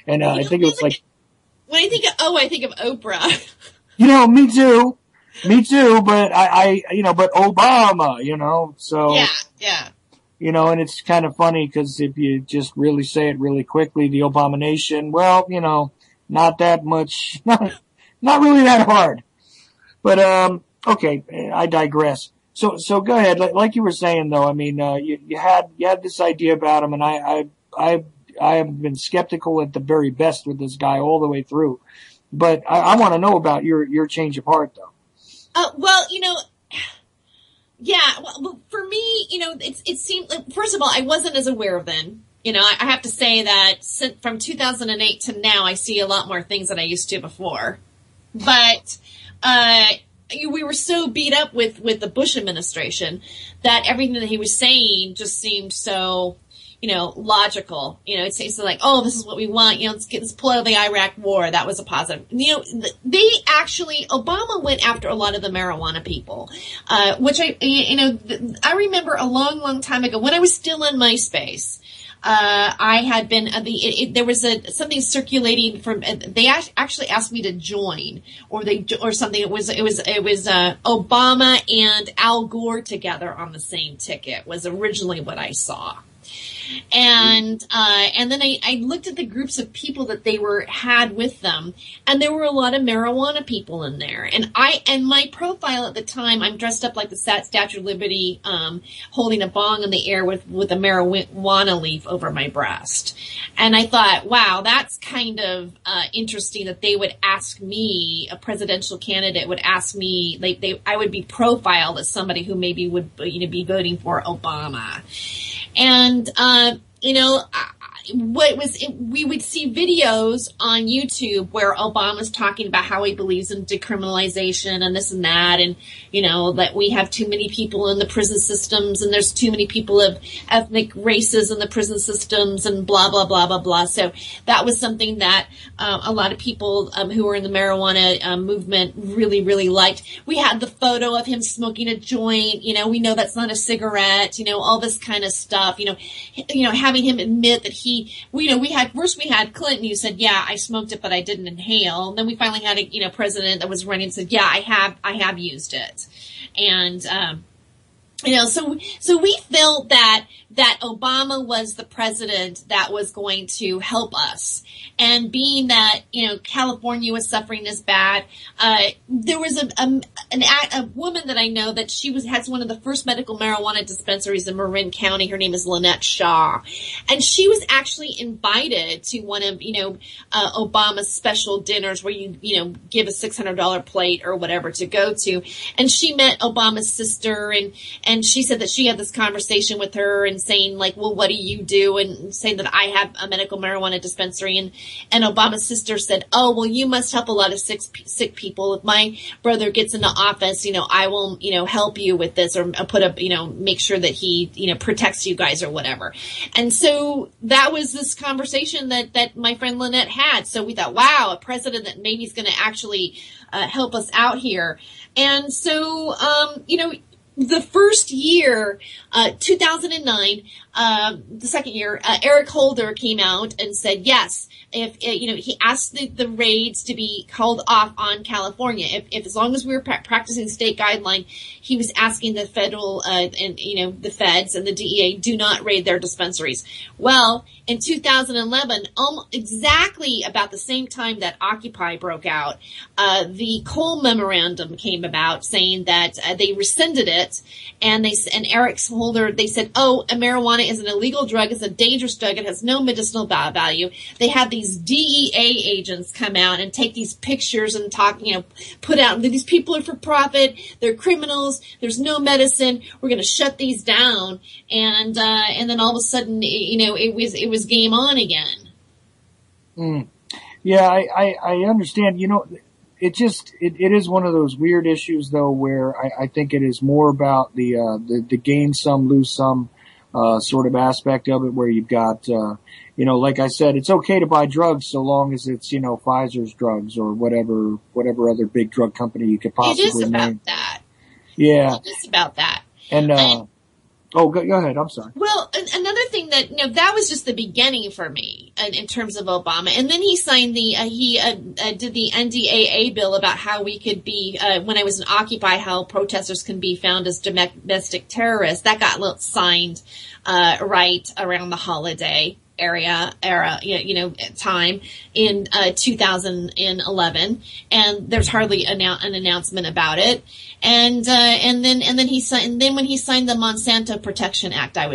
And, I think it was like. When I think of O, I think of Oprah. You know, me too, but but Obama, you know, so. Yeah. You know, and it's kind of funny because if you just really say it really quickly, the abomination, well, you know, not that much, not really that hard. But, okay, I digress. So go ahead. Like you were saying though, I mean, you had this idea about him, and I have been skeptical at the very best with this guy all the way through. But I want to know about your change of heart though. Well, you know, yeah, well, for me, you know, it seemed, first of all, I wasn't as aware then. You know, I have to say that from 2008 to now, I see a lot more things than I used to before. But, we were so beat up with the Bush administration that everything that he was saying just seemed so, you know, logical. You know, it's like, oh, this is what we want. You know, let's pull out of the Iraq war. That was a positive. You know, Obama went after a lot of the marijuana people, which I remember a long, long time ago when I was still on MySpace. I had been, there was something circulating from, they actually asked me to join or something. It was Obama and Al Gore together on the same ticket was originally what I saw. And then I looked at the groups of people that they had with them, and there were a lot of marijuana people in there. And my profile at the time, I'm dressed up like the Statue of Liberty, holding a bong in the air with a marijuana leaf over my breast. And I thought, wow, that's kind of, interesting that they would ask me, a presidential candidate would ask me, I would be profiled as somebody who maybe would, you know, be voting for Obama. And, you know, we would see videos on YouTube where Obama's talking about how he believes in decriminalization and this and that, and, you know, that we have too many people in the prison systems and there's too many people of ethnic races in the prison systems and blah, blah, blah, blah, blah. So that was something that, a lot of people, who were in the marijuana, movement really, really liked. We had the photo of him smoking a joint, you know, we know that's not a cigarette, you know, all this kind of stuff, you know, having him admit that we had Clinton who said, yeah, I smoked it, but I didn't inhale. And then we finally had a, president that was running and said, yeah, I have used it. And, so we felt that Obama was the president that was going to help us. And being that, California was suffering this bad, there was a woman that I know that has one of the first medical marijuana dispensaries in Marin County. Her name is Lynette Shaw. And she was actually invited to one of, Obama's special dinners where you give a $600 plate or whatever to go to. And she met Obama's sister and And she said that she had this conversation with her and saying like, well, what do you do? And saying that I have a medical marijuana dispensary. And Obama's sister said, oh, well, you must help a lot of sick people. If my brother gets into office, I will, help you with this, or put up, make sure that he, protects you guys or whatever. And so that was this conversation that my friend Lynette had. So we thought, wow, a president that maybe is going to actually help us out here. And so, the first year, 2009, the second year, Eric Holder came out and said, yes, if, he asked the raids to be called off on California. If as long as we were practicing state guideline, he was asking the federal, the feds and the DEA do not raid their dispensaries. Well, in 2011, exactly about the same time that Occupy broke out, the Cole Memorandum came about saying that they rescinded it, and Eric Holder, they said, oh, marijuana is an illegal drug, it's a dangerous drug, it has no medicinal value. They had these DEA agents come out and take these pictures and talk, put out, these people are for profit, they're criminals, there's no medicine, we're going to shut these down, and then all of a sudden, it was game on again. Yeah, I understand. It is one of those weird issues though, where I think it is more about the gain some, lose some, sort of aspect of it, where you've got, like I said, it's okay to buy drugs so long as it's, Pfizer's drugs or whatever other big drug company you could possibly name. It is about that. Yeah. It is about that. And, oh, go ahead. I'm sorry. Well, another thing that, that was just the beginning for me in terms of Obama. And then he signed did the NDAA bill about how we could be, when I was in Occupy, how protesters can be found as domestic terrorists. That got signed, right around the holiday era, time in, 2011. And there's hardly an announcement about it. And then when he signed the Monsanto Protection Act, that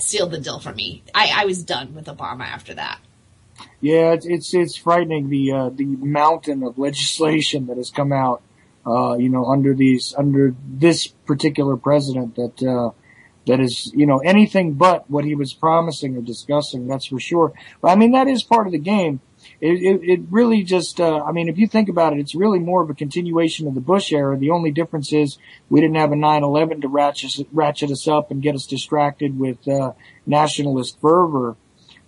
sealed the deal for me. I was done with Obama after that. Yeah, it's frightening, the mountain of legislation that has come out, under this particular president that is, anything but what he was promising or discussing, that's for sure. But I mean, that is part of the game. It really just, if you think about it, it's really more of a continuation of the Bush era. The only difference is we didn't have a 9/11 to ratchet us up and get us distracted with, nationalist fervor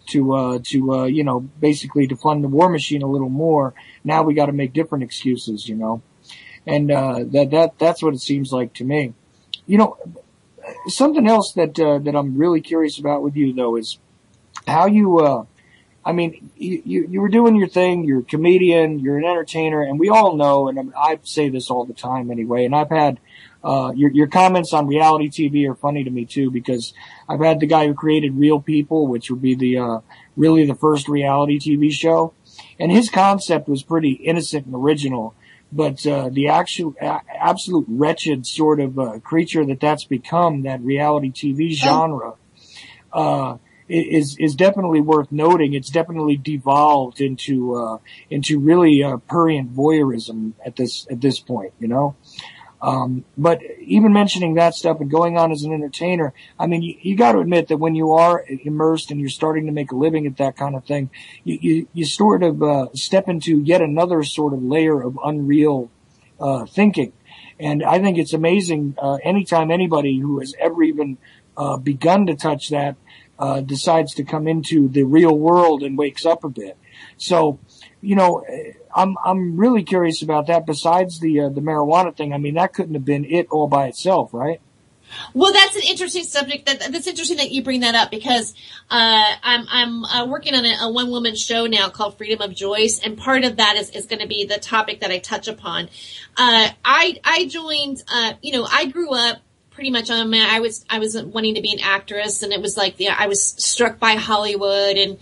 to basically to fund the war machine a little more. Now we got to make different excuses, and, that's what it seems like to me. Something else that I'm really curious about with you though is how you, you were doing your thing, you're a comedian, you're an entertainer, and we all know, and I say this all the time anyway, and I've had, your comments on reality TV are funny to me too, because I've had the guy who created Real People, which would be really the first reality TV show, and his concept was pretty innocent and original, but, the absolute wretched sort of, creature that's become, that reality TV genre, is definitely worth noting. It's definitely devolved into really, prurient voyeurism at this point, but even mentioning that stuff and going on as an entertainer, you got to admit that when you are immersed and you're starting to make a living at that kind of thing, you sort of, step into yet another sort of layer of unreal, thinking. And I think it's amazing, anytime anybody who has ever even, begun to touch that, decides to come into the real world and wakes up a bit. So, I'm really curious about that. Besides the marijuana thing, that couldn't have been it all by itself, right? Well, that's an interesting subject. That's interesting that you bring that up, because I'm working on a one woman show now called Freedom of Choice, and part of that is going to be the topic that I touch upon. I joined. I grew up pretty much on. I was wanting to be an actress, and it was like I was struck by Hollywood and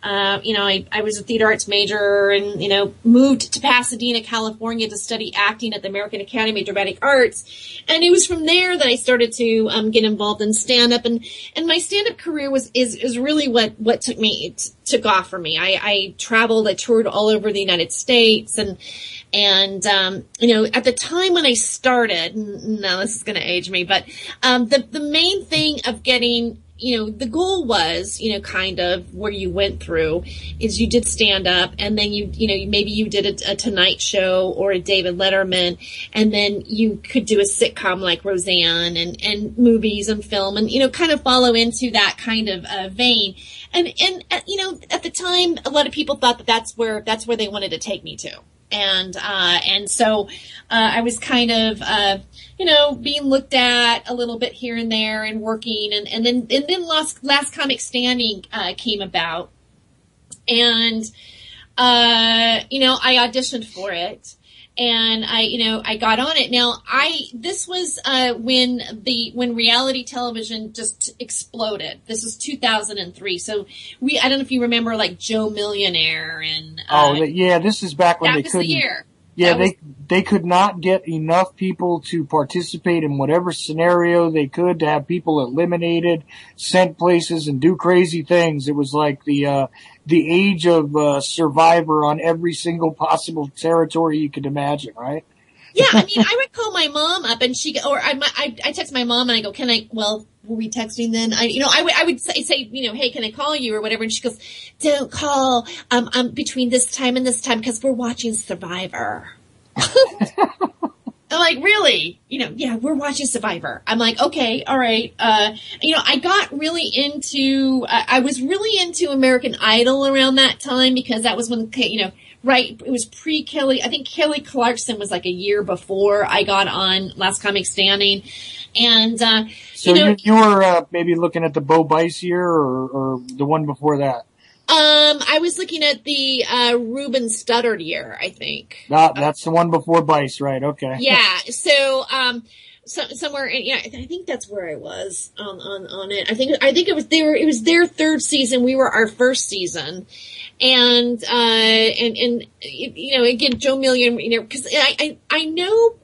I was a theater arts major and, moved to Pasadena, California to study acting at the American Academy of Dramatic Arts. And it was from there that I started to get involved in stand-up. And my stand-up career is really what took off for me. I traveled, I toured all over the United States and at the time when I started, no, this is going to age me, but the main thing of getting, the goal was, kind of where you went through is you did stand up and then maybe you did a Tonight Show or a David Letterman, and then you could do a sitcom like Roseanne and movies and film and, kind of follow into that kind of vein. And at the time, a lot of people thought that's where they wanted to take me to. And so I was kind of, being looked at a little bit here and there and working. And then Last Comic Standing came about. And, I auditioned for it. And I got on it. Now this was, when reality television just exploded. This was 2003. So I don't know if you remember like Joe Millionaire and, this is back when that they was couldn't. the year. Yeah, they could not get enough people to participate in whatever scenario they could to have people eliminated, sent places, and do crazy things. It was like the age of Survivor on every single possible territory you could imagine, right? Yeah, I mean, I would call my mom up and I text my mom and I go, were we texting then? I would say, hey, can I call you or whatever? And she goes, don't call, between this time and this time because we're watching Survivor. I'm like, really? Yeah, we're watching Survivor. I'm like, okay, all right. I got really into, I was really into American Idol around that time because that was when, right, it was pre-Kelly. I think Kelly Clarkson was like a year before I got on Last Comic Standing. And, you were, maybe looking at the Bo Bice year or the one before that? I was looking at the, Ruben Studdard year, I think. That's the one before Bice, right? Okay. Yeah. So, somewhere, I think that's where I was on it. I think it was their third season. We were our first season. And again, Joe Million, because I know,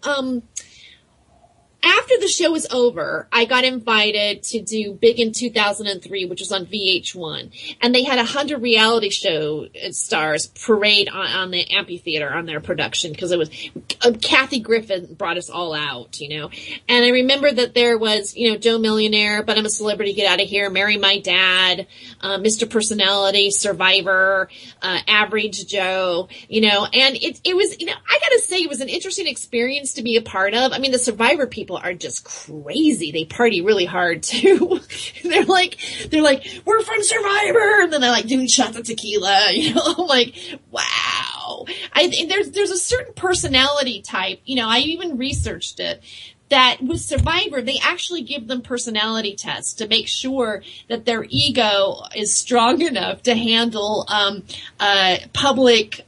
after the show was over, I got invited to do Big in 2003, which was on VH1. And they had 100 reality show stars parade on the amphitheater on their production because it was, Kathy Griffin brought us all out, And I remember that there was, Joe Millionaire, But I'm a Celebrity, Get Out of Here, Marry My Dad, Mr. Personality, Survivor, Average Joe, and it was, I gotta say it was an interesting experience to be a part of. I mean, the Survivor people are just crazy. They party really hard too. they're like, we're from Survivor. And then they're like doing shots of tequila, I'm like, wow. There's a certain personality type, I even researched it, that with Survivor, they actually give them personality tests to make sure that their ego is strong enough to handle, public,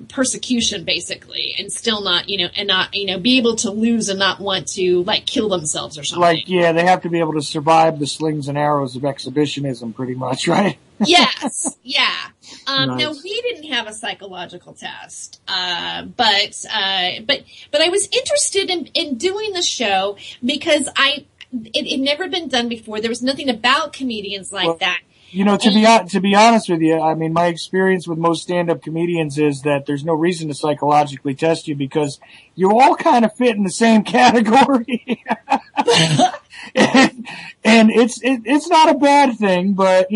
persecution basically, and still not, and not, be able to lose and not want to like kill themselves or something. They have to be able to survive the slings and arrows of exhibitionism pretty much, right? Yes. Yeah. Nice. Now we didn't have a psychological test, but I was interested in doing the show because it had never been done before. There was nothing about comedians like that. To be honest with you, I mean, my experience with most stand-up comedians is that there's no reason to psychologically test you because you all kind of fit in the same category. and it's not a bad thing, but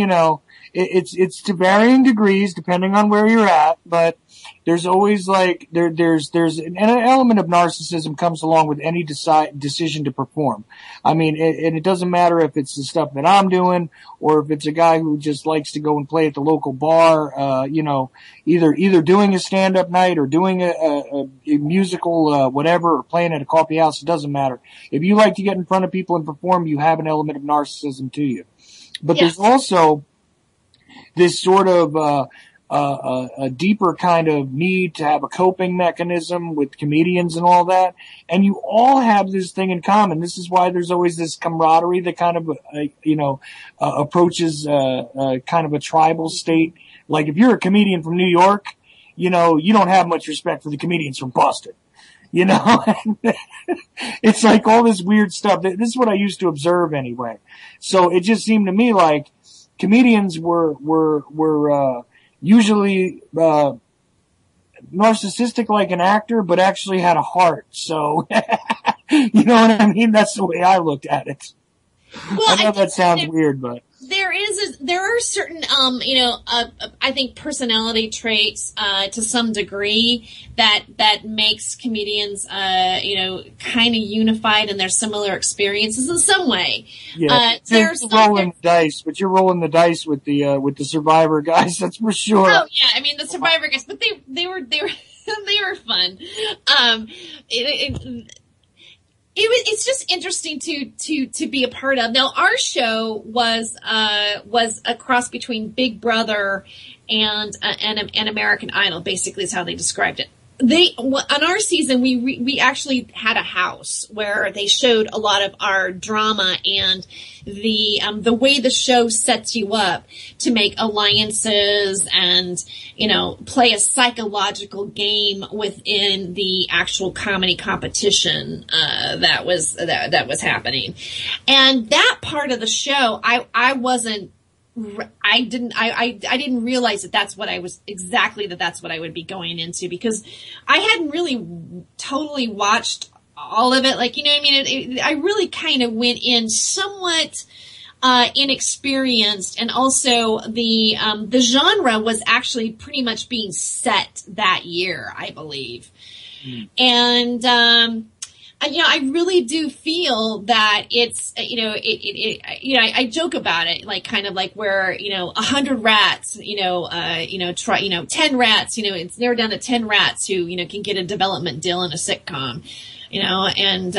it's to varying degrees depending on where you're at, but there's always there's an element of narcissism comes along with any decision to perform. I mean, and it doesn't matter if it's the stuff that I'm doing or if it's a guy who just likes to go and play at the local bar, either doing a stand-up night or doing a musical, whatever, or playing at a coffee house. It doesn't matter. If you like to get in front of people and perform, you have an element of narcissism to you. But There's also this sort of, a deeper kind of need to have a coping mechanism with comedians and all that. And you all have this thing in common. This is why there's always this camaraderie that kind of, approaches, kind of a tribal state. Like if you're a comedian from New York, you don't have much respect for the comedians from Boston. It's like all this weird stuff. This is what I used to observe anyway. So it just seemed to me like comedians were usually narcissistic like an actor, but actually had a heart. So, you know what I mean? That's the way I looked at it. Well, I know that sounds weird, but there are certain, I think personality traits, to some degree that makes comedians, kind of unified in their similar experiences in some way. Yeah. You're rolling the dice, but you're rolling the dice with the Survivor guys. That's for sure. Oh yeah. I mean, the Survivor guys, but they were they were fun. It's just interesting to be a part of. Now, our show was a cross between Big Brother and American Idol. Basically, is how they described it. On our season, we actually had a house where they showed a lot of our drama and the way the show sets you up to make alliances and, play a psychological game within the actual comedy competition, that was happening. And that part of the show, I didn't realize that's what I would be going into, because I hadn't really totally watched all of it. Like, I really kind of went in somewhat, inexperienced, and also the genre was actually pretty much being set that year, I believe. And, I really do feel that it's, I joke about it, like kind of like where, 100 rats, 10 rats, it's narrowed down to 10 rats who, can get a development deal in a sitcom, and,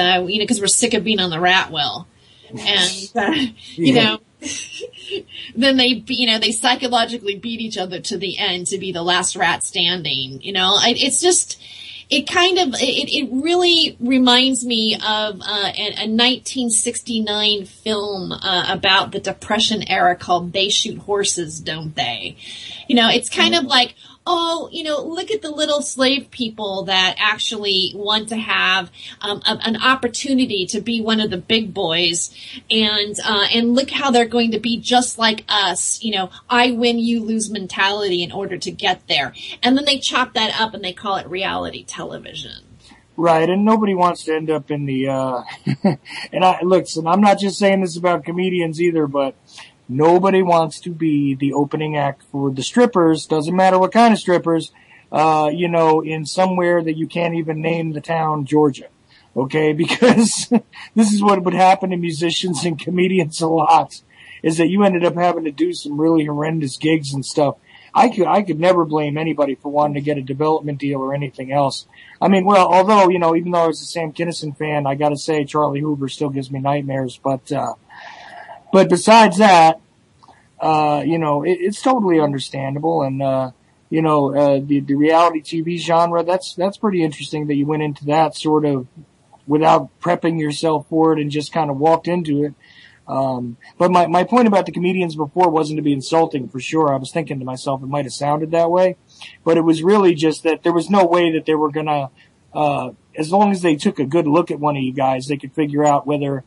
cause we're sick of being on the rat well. And, then they psychologically beat each other to the end to be the last rat standing, it's just, it really reminds me of a 1969 film about the Depression era called They Shoot Horses, Don't They? It's kind of like, look at the little slave people that actually want to have an opportunity to be one of the big boys, and look how they're going to be just like us, I win, you lose mentality in order to get there. And then they chop that up and they call it reality television. Right, and nobody wants to end up in the and I'm not just saying this about comedians either, but nobody wants to be the opening act for the strippers, doesn't matter what kind of strippers, in somewhere that you can't even name the town, Georgia. Okay, because this is what would happen to musicians and comedians a lot, is that you ended up having to do some really horrendous gigs and stuff. I could never blame anybody for wanting to get a development deal or anything else. I mean, well, although, even though I was a Sam Kinison fan, I gotta say Charlie Hoover still gives me nightmares, but besides that, it's totally understandable. And, the reality TV genre, that's pretty interesting that you went into that sort of without prepping yourself for it and just kind of walked into it. But my point about the comedians before wasn't to be insulting, for sure. I was thinking to myself, it might have sounded that way, but it was really just that there was no way that they were gonna, as long as they took a good look at one of you guys, they could figure out whether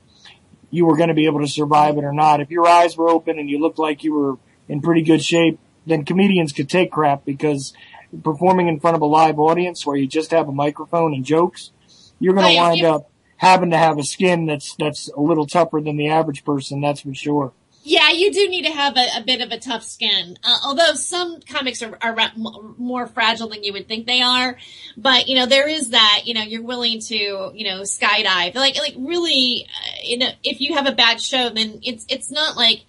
you were going to be able to survive it or not. If your eyes were open and you looked like you were in pretty good shape, then comedians could take crap, because performing in front of a live audience where you just have a microphone and jokes, you're going to wind up having to have a skin that's a little tougher than the average person. That's for sure. Yeah, you do need to have a bit of a tough skin. Although some comics are more fragile than you would think they are. But, there is that, you're willing to, skydive. Like really, if you have a bad show, then it's not like,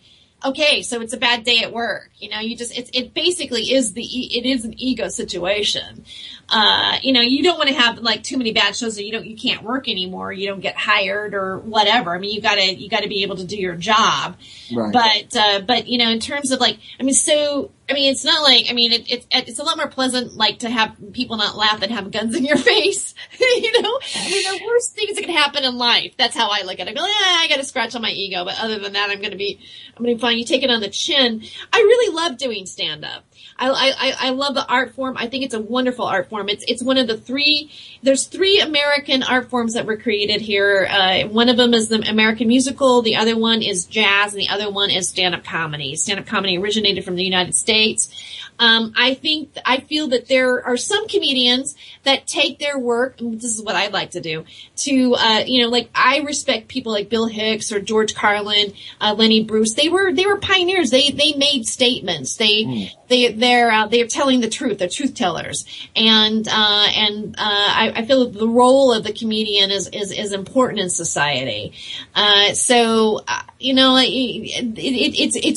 okay, so it's a bad day at work. It basically is it is an ego situation. you don't want to have like too many bad shows that you can't work anymore. You don't get hired or whatever. I mean, you gotta be able to do your job. Right. But, in terms of like, it's not like, it's a lot more pleasant, like, to have people not laugh than have guns in your face. The worst things that can happen in life. That's how I look at it. I go, I got to scratch on my ego, but other than that, I'm going to be fine. You take it on the chin. I really love doing stand-up. I love the art form. I think it's a wonderful art form. It's one of there's 3 American art forms that were created here. One of them is the American musical. The other one is jazz, and the other one is stand-up comedy. Stand-up comedy originated from the United States. I feel that there are some comedians that take their work, and this is what I'd like to do, to, like I respect people like Bill Hicks or George Carlin, Lenny Bruce. They were pioneers. They made statements. They're telling the truth. They're truth tellers. And I feel that the role of the comedian is important in society. It's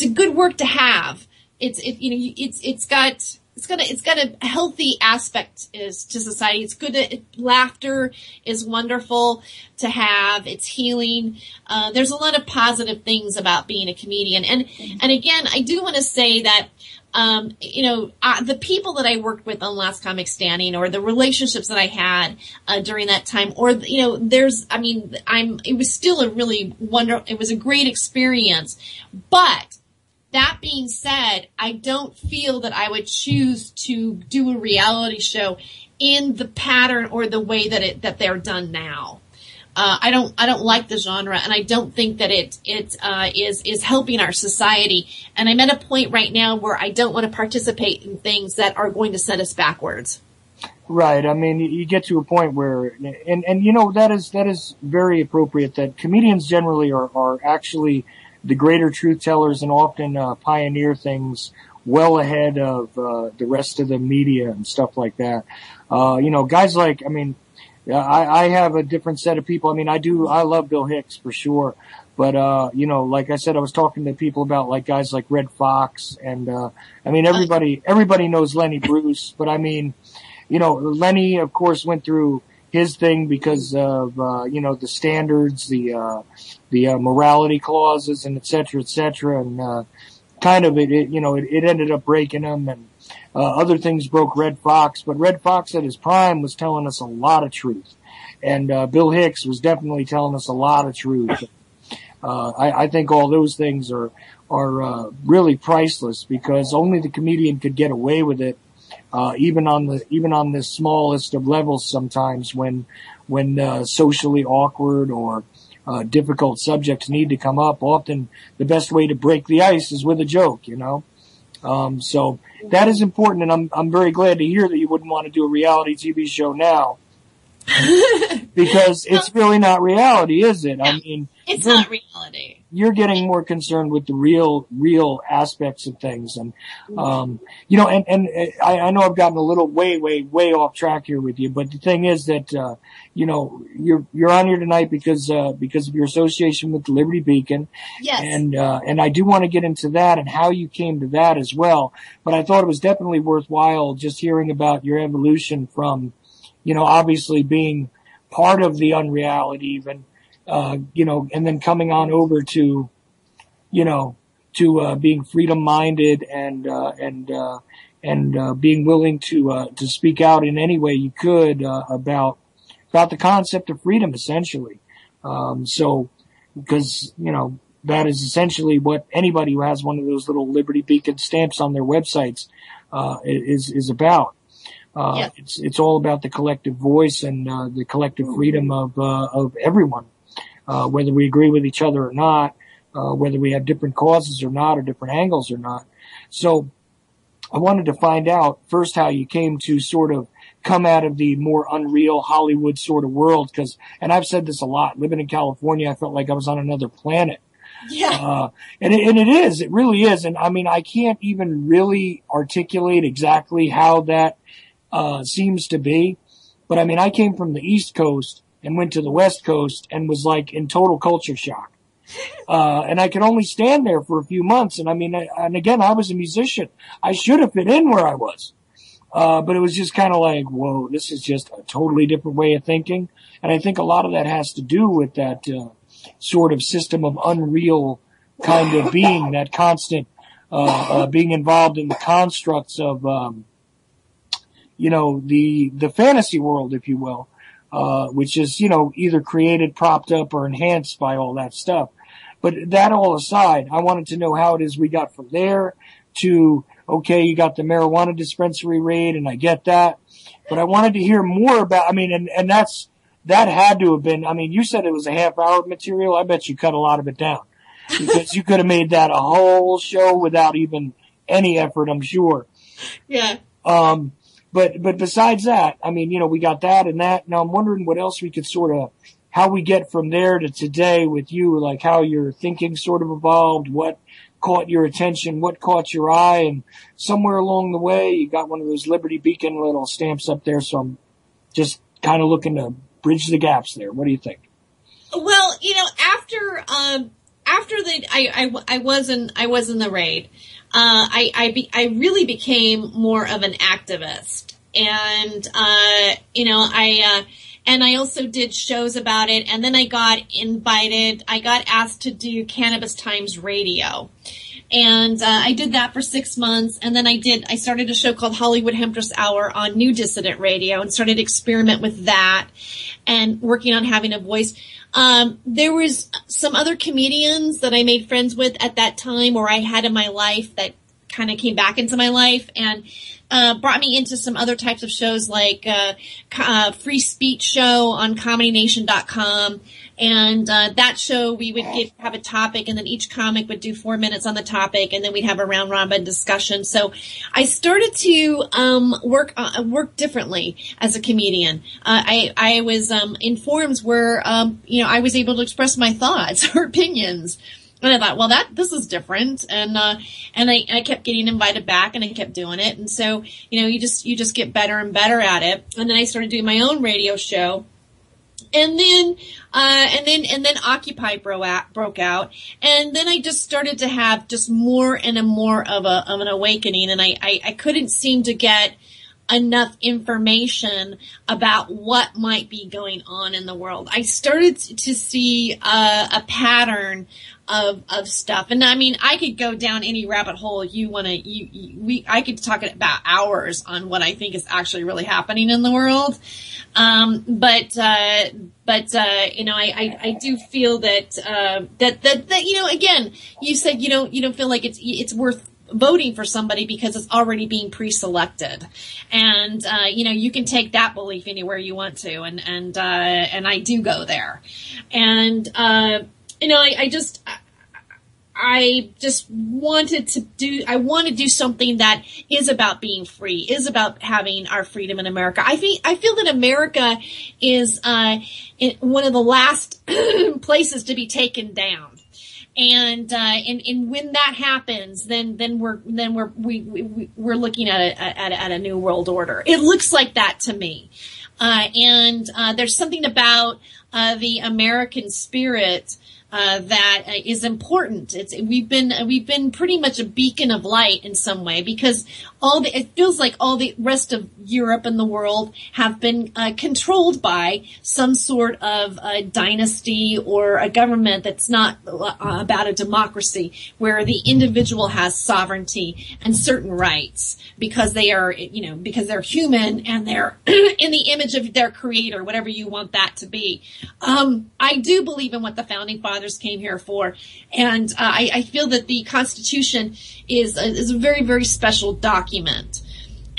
a good work to have. It's got a healthy aspect to society. It's good. Laughter is wonderful to have. It's healing. There's a lot of positive things about being a comedian. And again, I do want to say that, the people that I worked with on Last Comic Standing, or the relationships that I had, during that time, or, it was still it was a great experience, but that being said, I don't feel that I would choose to do a reality show in the pattern or the way that they're done now. I don't like the genre, and I don't think that it is helping our society. And I'm at a point right now where I don't want to participate in things that are going to set us backwards. Right. I mean, you get to a point where, and that is very appropriate, that comedians generally are actually the greater truth tellers and often pioneer things well ahead of the rest of the media and stuff like that. Guys like, I have a different set of people. I love Bill Hicks for sure. But, like I said, I was talking to people about like guys like Red Fox and, everybody knows Lenny Bruce, but Lenny, of course, went through his thing because of, the standards, the morality clauses and et cetera, and, it ended up breaking him, and, other things broke Red Fox, but Red Fox at his prime was telling us a lot of truth. And, Bill Hicks was definitely telling us a lot of truth. I think all those things are really priceless, because only the comedian could get away with it. Even on the smallest of levels sometimes when socially awkward or difficult subjects need to come up. Often the best way to break the ice is with a joke, so that is important, and I'm very glad to hear that you wouldn't want to do a reality TV show now. Because it's really not reality, is it? Yeah, it's not reality. You're getting more concerned with the real aspects of things. And, I know I've gotten a little way off track here with you, but the thing is that, you're on here tonight because of your association with the Liberty Beacon. Yes. And I do want to get into that and how you came to that as well. But I thought it was definitely worthwhile just hearing about your evolution from, obviously being part of the unreality even, and then coming on over to being freedom-minded and being willing to speak out in any way you could, about the concept of freedom, essentially. Because, that is essentially what anybody who has one of those little Liberty Beacon stamps on their websites, is about. Yeah. It's all about the collective voice and, the collective freedom of everyone. Whether we agree with each other or not, whether we have different causes or not, or different angles or not. So I wanted to find out first how you came to sort of come out of the more unreal Hollywood sort of world. And I've said this a lot, living in California, I felt like I was on another planet. Yeah. And it really is. And I can't even really articulate exactly how that, seems to be. But I came from the East Coast and went to the West Coast and was like in total culture shock. And I could only stand there for a few months. And again, I was a musician. I should have fit in where I was. But it was just kind of like, whoa, this is just a totally different way of thinking. And I think a lot of that has to do with that sort of system of unreal kind of being, that constant being involved in the constructs of, the fantasy world, if you will, which is, either created, propped up, or enhanced by all that stuff. But that all aside, I wanted to know how it is we got from there to, okay, you got the marijuana dispensary raid, and I get that. But I wanted to hear more about, and that had to have been, you said it was a half-hour material. I bet you cut a lot of it down. Because you could have made that a whole show without even any effort, I'm sure. Yeah. But besides that, we got that and that. Now I'm wondering what else we could how we get from there to today with you, like how your thinking sort of evolved, what caught your attention, what caught your eye, and somewhere along the way you got one of those Liberty Beacon little stamps up there, so I'm just kind of looking to bridge the gaps there. What do you think? Well, after I was in the raid, I really became more of an activist, and I also did shows about it, and then I got asked to do Cannabis Times Radio. And I did that for 6 months, and then I started a show called Hollywood Hempress Hour on New Dissident Radio and started to experiment with that and working on having a voice. There was some other comedians that I made friends with at that time, or I had in my life, that kind of came back into my life and brought me into some other types of shows, like Free Speech Show on ComedyNation.com. And that show, we would have a topic, and then each comic would do 4 minutes on the topic, and then we'd have a round robin discussion. So I started to work differently as a comedian. I was in forums where I was able to express my thoughts or opinions. And I thought, well, this is different, and I kept getting invited back, and I kept doing it, and so you just get better and better at it. And then I started doing my own radio show, and then Occupy broke out, and then I just started to have just more and more of an awakening, and I couldn't seem to get enough information about what might be going on in the world. I started to see a pattern of stuff. And I could go down any rabbit hole I could talk about hours on what I think is actually really happening in the world. I do feel that again, you said you don't feel like it's worth voting for somebody because it's already being pre-selected, and you can take that belief anywhere you want to, and I do go there, and I just wanted to do something that is about being free, is about having our freedom in America. I feel that America is one of the last places to be taken down. And when that happens, then we're looking at a new world order. It looks like that to me. And there's something about the American spirit that is important. We've been pretty much a beacon of light in some way, because it feels like all the rest of Europe and the world have been controlled by some sort of dynasty or a government that's not about a democracy, where the individual has sovereignty and certain rights because they're human and they're in the image of their creator, whatever you want that to be. I do believe in what the founding fathers came here for, and I feel that the Constitution is a very, very special document.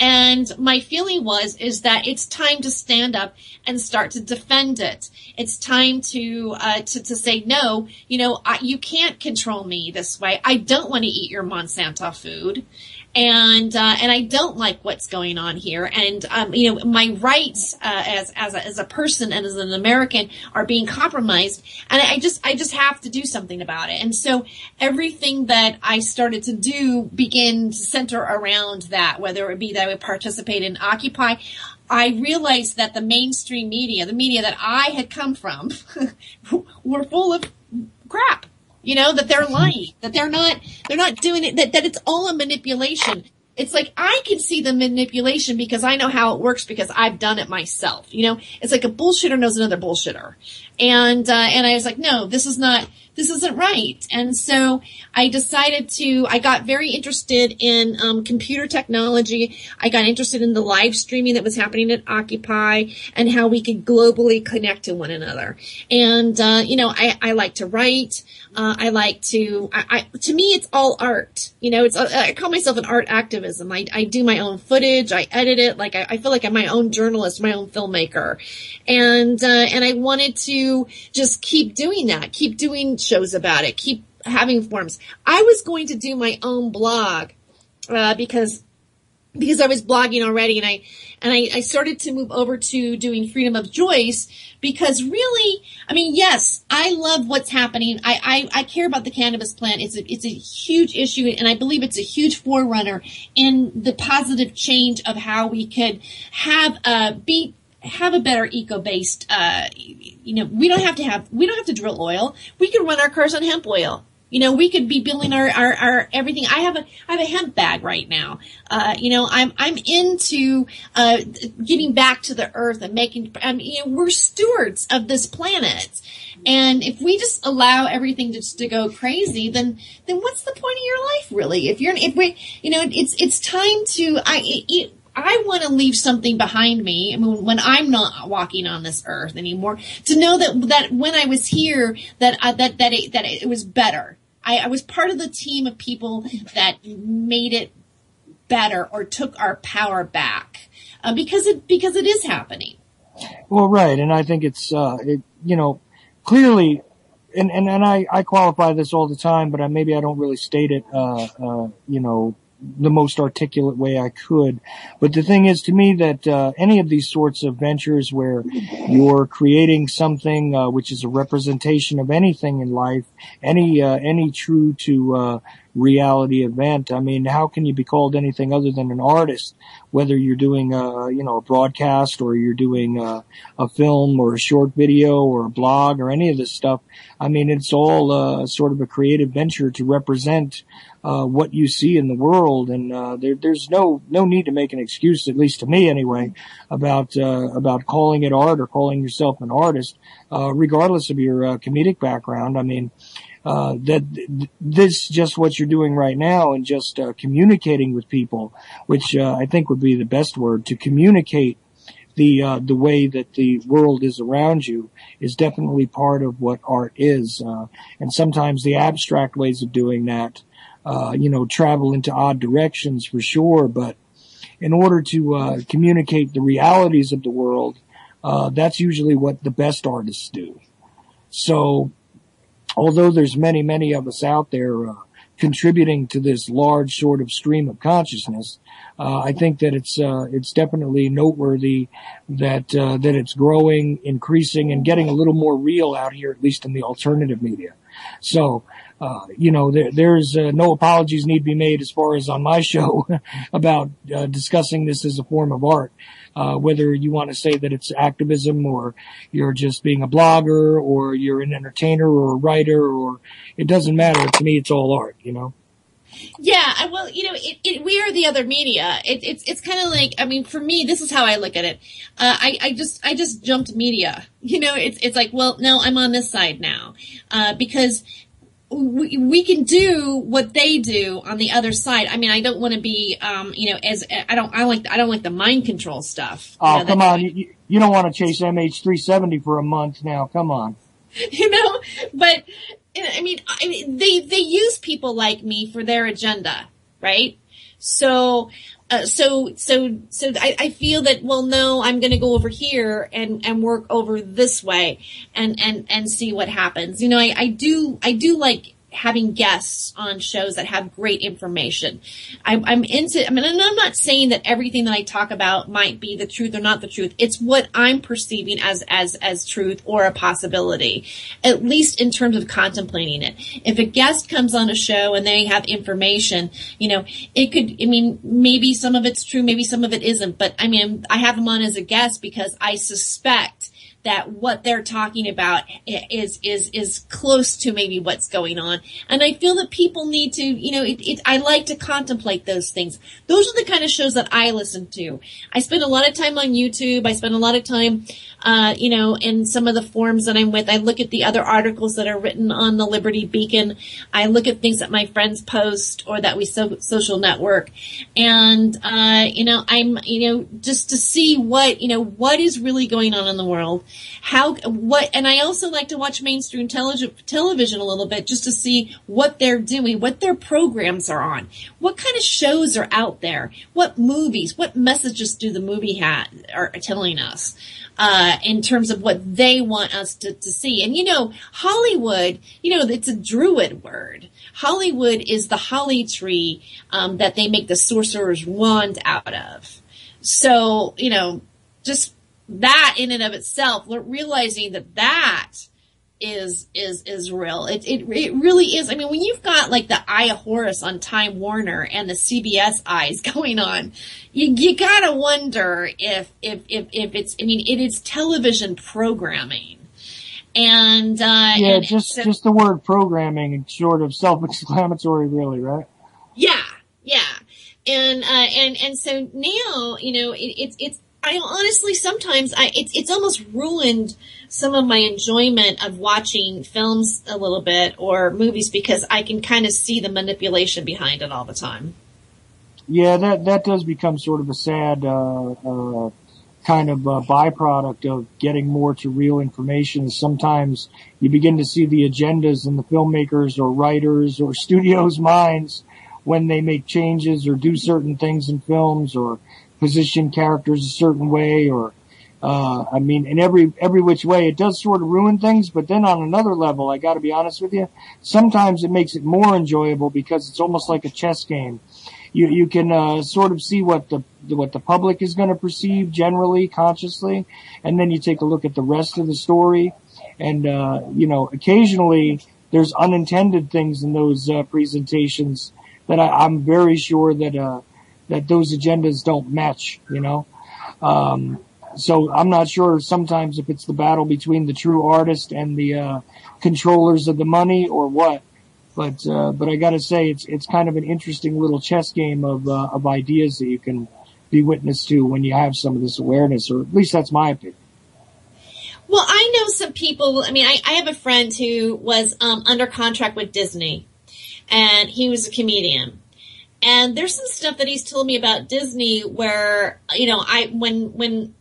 And my feeling is that it's time to stand up and start to defend it. It's time to say, no, you can't control me this way. I don't want to eat your Monsanto food. And I don't like what's going on here. And, my rights, as a person and as an American are being compromised. And I just have to do something about it. And so everything that I started to do began to center around that, whether it be that I would participate in Occupy. I realized that the mainstream media, the media that I had come from, were full of crap. That they're lying, that they're not doing it, that it's all a manipulation. it's like I can see the manipulation because I know how it works because I've done it myself. You know, it's like a bullshitter knows another bullshitter. And I was like, no, this isn't right. And so I got very interested in, computer technology. I got interested in the live streaming that was happening at Occupy and how we could globally connect to one another. And, I like to write. To me, it's all art. You know, I call myself an art activism. I do my own footage. I edit it. Like, I feel like I'm my own journalist, my own filmmaker. And I wanted to just keep doing that, keep doing shows about it, keep having forums. I was going to do my own blog, because I was blogging already, and I started to move over to doing Freedom of Choice because really, I mean, yes, I love what's happening. I care about the cannabis plant. It's a huge issue, and I believe it's a huge forerunner in the positive change of how we could have a better eco-based, we don't have to drill oil. We can run our cars on hemp oil. You know, we could be building our everything. I have a hemp bag right now. I'm into, giving back to the earth and we're stewards of this planet. And if we just allow everything just to go crazy, then what's the point of your life really? It's time to, I want to leave something behind me. I mean, when I'm not walking on this earth anymore, to know that when I was here, that it was better. I was part of the team of people that made it better or took our power back, because it is happening. Well, right. And I think it's, clearly, and I qualify this all the time, but maybe I don't really state it, the most articulate way I could. But the thing is to me that, any of these sorts of ventures where you're creating something, which is a representation of anything in life, any true to, reality event. I mean, how can you be called anything other than an artist, whether you're doing, a broadcast or you're doing, a film or a short video or a blog or any of this stuff. I mean, it's all, sort of a creative venture to represent, what you see in the world. And, there's no need to make an excuse, at least to me anyway, about calling it art or calling yourself an artist, regardless of your, comedic background. I mean, this just what you're doing right now and just, communicating with people, which, I think would be the best word, to communicate the way that the world is around you is definitely part of what art is. And sometimes the abstract ways of doing that, travel into odd directions for sure. But in order to, communicate the realities of the world, that's usually what the best artists do. So, although there's many, many of us out there, contributing to this large sort of stream of consciousness, I think that it's definitely noteworthy that it's growing, increasing, and getting a little more real out here, at least in the alternative media. So, there's no apologies need be made as far as on my show about discussing this as a form of art. Whether you want to say that it's activism or you're just being a blogger or you're an entertainer or a writer, or it doesn't matter. To me, it's all art, Yeah, well, we are the other media. It's kind of like, I mean, for me, this is how I look at it. I just jumped media. It's like, well, no, I'm on this side now, because we can do what they do on the other side. I mean, I don't want to be, I don't like the mind control stuff. Oh, come on. You don't want to chase MH370 for a month now. Come on. But I mean, they use people like me for their agenda, right? So I feel that, well, no, I'm going to go over here and work over this way and see what happens. I do like having guests on shows that have great information. I'm not saying that everything that I talk about might be the truth or not the truth. It's what I'm perceiving as truth or a possibility, at least in terms of contemplating it. If a guest comes on a show and they have information, maybe some of it's true, maybe some of it isn't, but I have them on as a guest because I suspect that what they're talking about is close to maybe what's going on. And I feel that people need to, I like to contemplate those things. Those are the kind of shows that I listen to. I spend a lot of time on YouTube. I spend a lot of time, in some of the forums that I'm with. I look at the other articles that are written on the Liberty Beacon. I look at things that my friends post or that we social network. And, I'm, just to see what is really going on in the world. And I also like to watch mainstream television a little bit just to see what they're doing, what their programs are on, what kind of shows are out there, what movies, what messages do the movie are telling us, in terms of what they want us to see. And, Hollywood, it's a Druid word. Hollywood is the holly tree, that they make the sorcerer's wand out of. So, just that in and of itself, realizing that is real. It really is. I mean, when you've got like the Eye of Horus on Time Warner and the CBS eyes going on, you gotta wonder if it's, it is television programming. And, just the word programming is sort of self-explanatory, really, right? Yeah. And so now, I honestly, sometimes it's almost ruined some of my enjoyment of watching films a little bit or movies because I can kind of see the manipulation behind it all the time. Yeah, that does become sort of a sad, kind of byproduct of getting more to real information. Sometimes you begin to see the agendas in the filmmakers or writers or studios' minds when they make changes or do certain things in films or position characters a certain way or, in every which way, it does sort of ruin things. But then on another level, I got to be honest with you, sometimes it makes it more enjoyable because it's almost like a chess game. You can, sort of see what the public is going to perceive generally, consciously. And then you take a look at the rest of the story. And, occasionally there's unintended things in those, presentations that I'm very sure that those agendas don't match, So I'm not sure sometimes if it's the battle between the true artist and the, controllers of the money or what. But I gotta say, it's kind of an interesting little chess game of ideas that you can be witness to when you have some of this awareness, or at least that's my opinion. Well, I know some people, I have a friend who was, under contract with Disney, and he was a comedian. And there's some stuff that he's told me about Disney where, when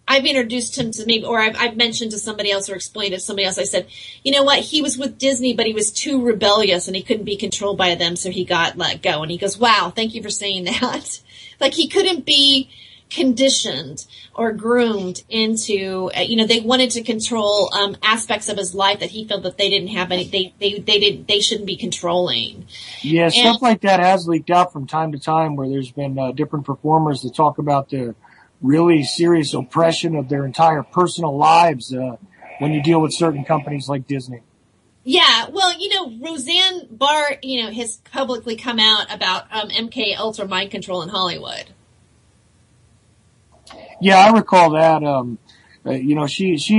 I've introduced him to maybe, or I've mentioned to somebody else or explained to somebody else, I said, you know what, he was with Disney, but he was too rebellious and he couldn't be controlled by them, so he got let go. And he goes, wow, thank you for saying that. Like he couldn't be conditioned or groomed into, they wanted to control, aspects of his life that he felt that they didn't have any, they shouldn't be controlling. Yeah, stuff like that has leaked out from time to time where there's been, different performers that talk about the really serious oppression of their entire personal lives, when you deal with certain companies like Disney. Yeah, well, Roseanne Barr, has publicly come out about, MK Ultra mind control in Hollywood. Yeah, I recall that. She's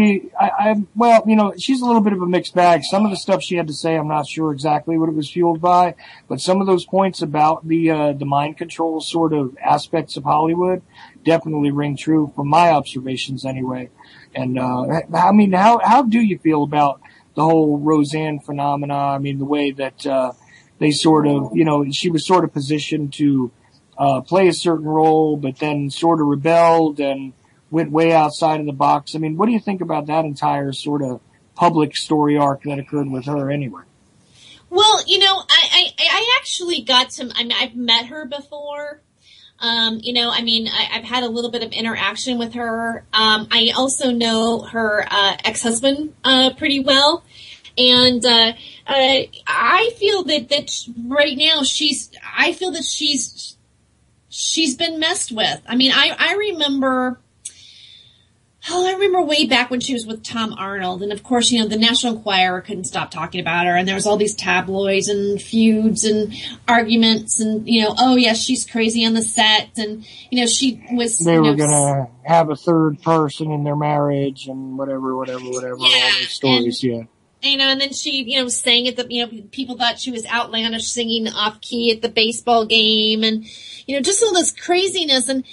a little bit of a mixed bag. Some of the stuff she had to say, I'm not sure exactly what it was fueled by, but some of those points about the mind control sort of aspects of Hollywood definitely ring true from my observations anyway. And, how do you feel about the whole Roseanne phenomena? The way that, they sort of, she was sort of positioned to, play a certain role, but then sort of rebelled and went way outside of the box. What do you think about that entire sort of public story arc that occurred with her anyway? Well, I actually got to, I've met her before. I've had a little bit of interaction with her. I also know her, ex-husband, pretty well. And, I feel that right now she's been messed with. I remember, Oh, I remember way back when she was with Tom Arnold. And of course, you know, the National Enquirer couldn't stop talking about her. And there was all these tabloids and feuds and arguments and, you know, oh yes, she's crazy on the set. And, you know, she was, They were going to have a third person in their marriage and whatever, yeah, all those stories, yeah. You know, and then she, you know, sang at the, you know, people thought she was outlandish singing off key at the baseball game and, you know, just all this craziness. And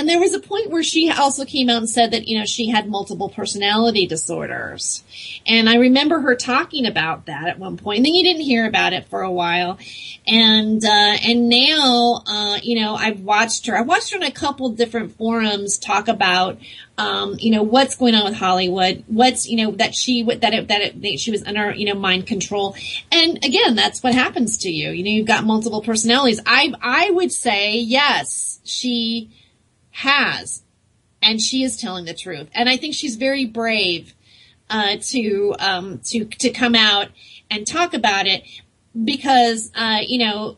there was a point where she also came out and said that, you know, she had multiple personality disorders. And I remember her talking about that at one point. And then you didn't hear about it for a while. And now, you know, I've watched her in a couple different forums talk about, you know, what's going on with Hollywood, what's, you know, that she was under, you know, mind control. And again, that's what happens to you. You know, you've got multiple personalities. I would say, yes, she has, and she is telling the truth. And I think she's very brave, to come out and talk about it because, you know,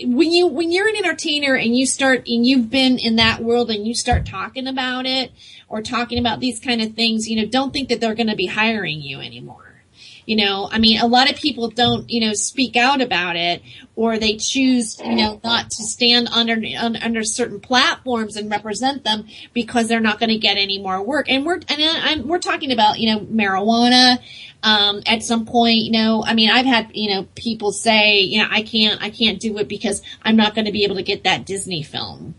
when you're an entertainer and you've been in that world and you start talking about it or talking about these kind of things, you know, don't think that they're going to be hiring you anymore. You know, I mean, a lot of people don't, you know, speak out about it, or they choose, you know, not to stand under certain platforms and represent them because they're not going to get any more work. And we're talking about, you know, marijuana. At some point, you know, I mean, I've had, you know, people say, you know, I can't do it because I'm not going to be able to get that Disney film.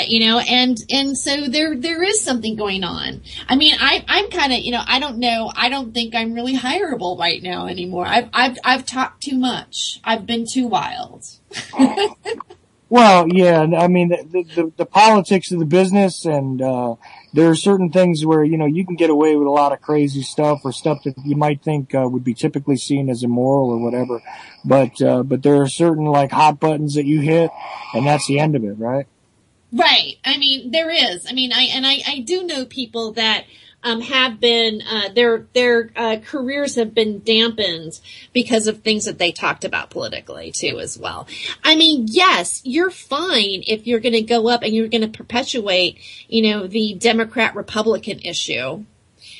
You know, and so there is something going on. I mean, I'm kind of, you know, I don't know. I don't think I'm really hireable right now anymore. I've talked too much. I've been too wild. Well, yeah, I mean, the politics of the business, and there are certain things where, you know, you can get away with a lot of crazy stuff or stuff that you might think would be typically seen as immoral or whatever. But there are certain, like, hot buttons that you hit, and that's the end of it, right? Right. I mean, there is. I mean, I do know people that have been their careers have been dampened because of things that they talked about politically too as well. I mean, yes, you're fine if you're going to go up and you're going to perpetuate, you know, the Democrat-Republican issue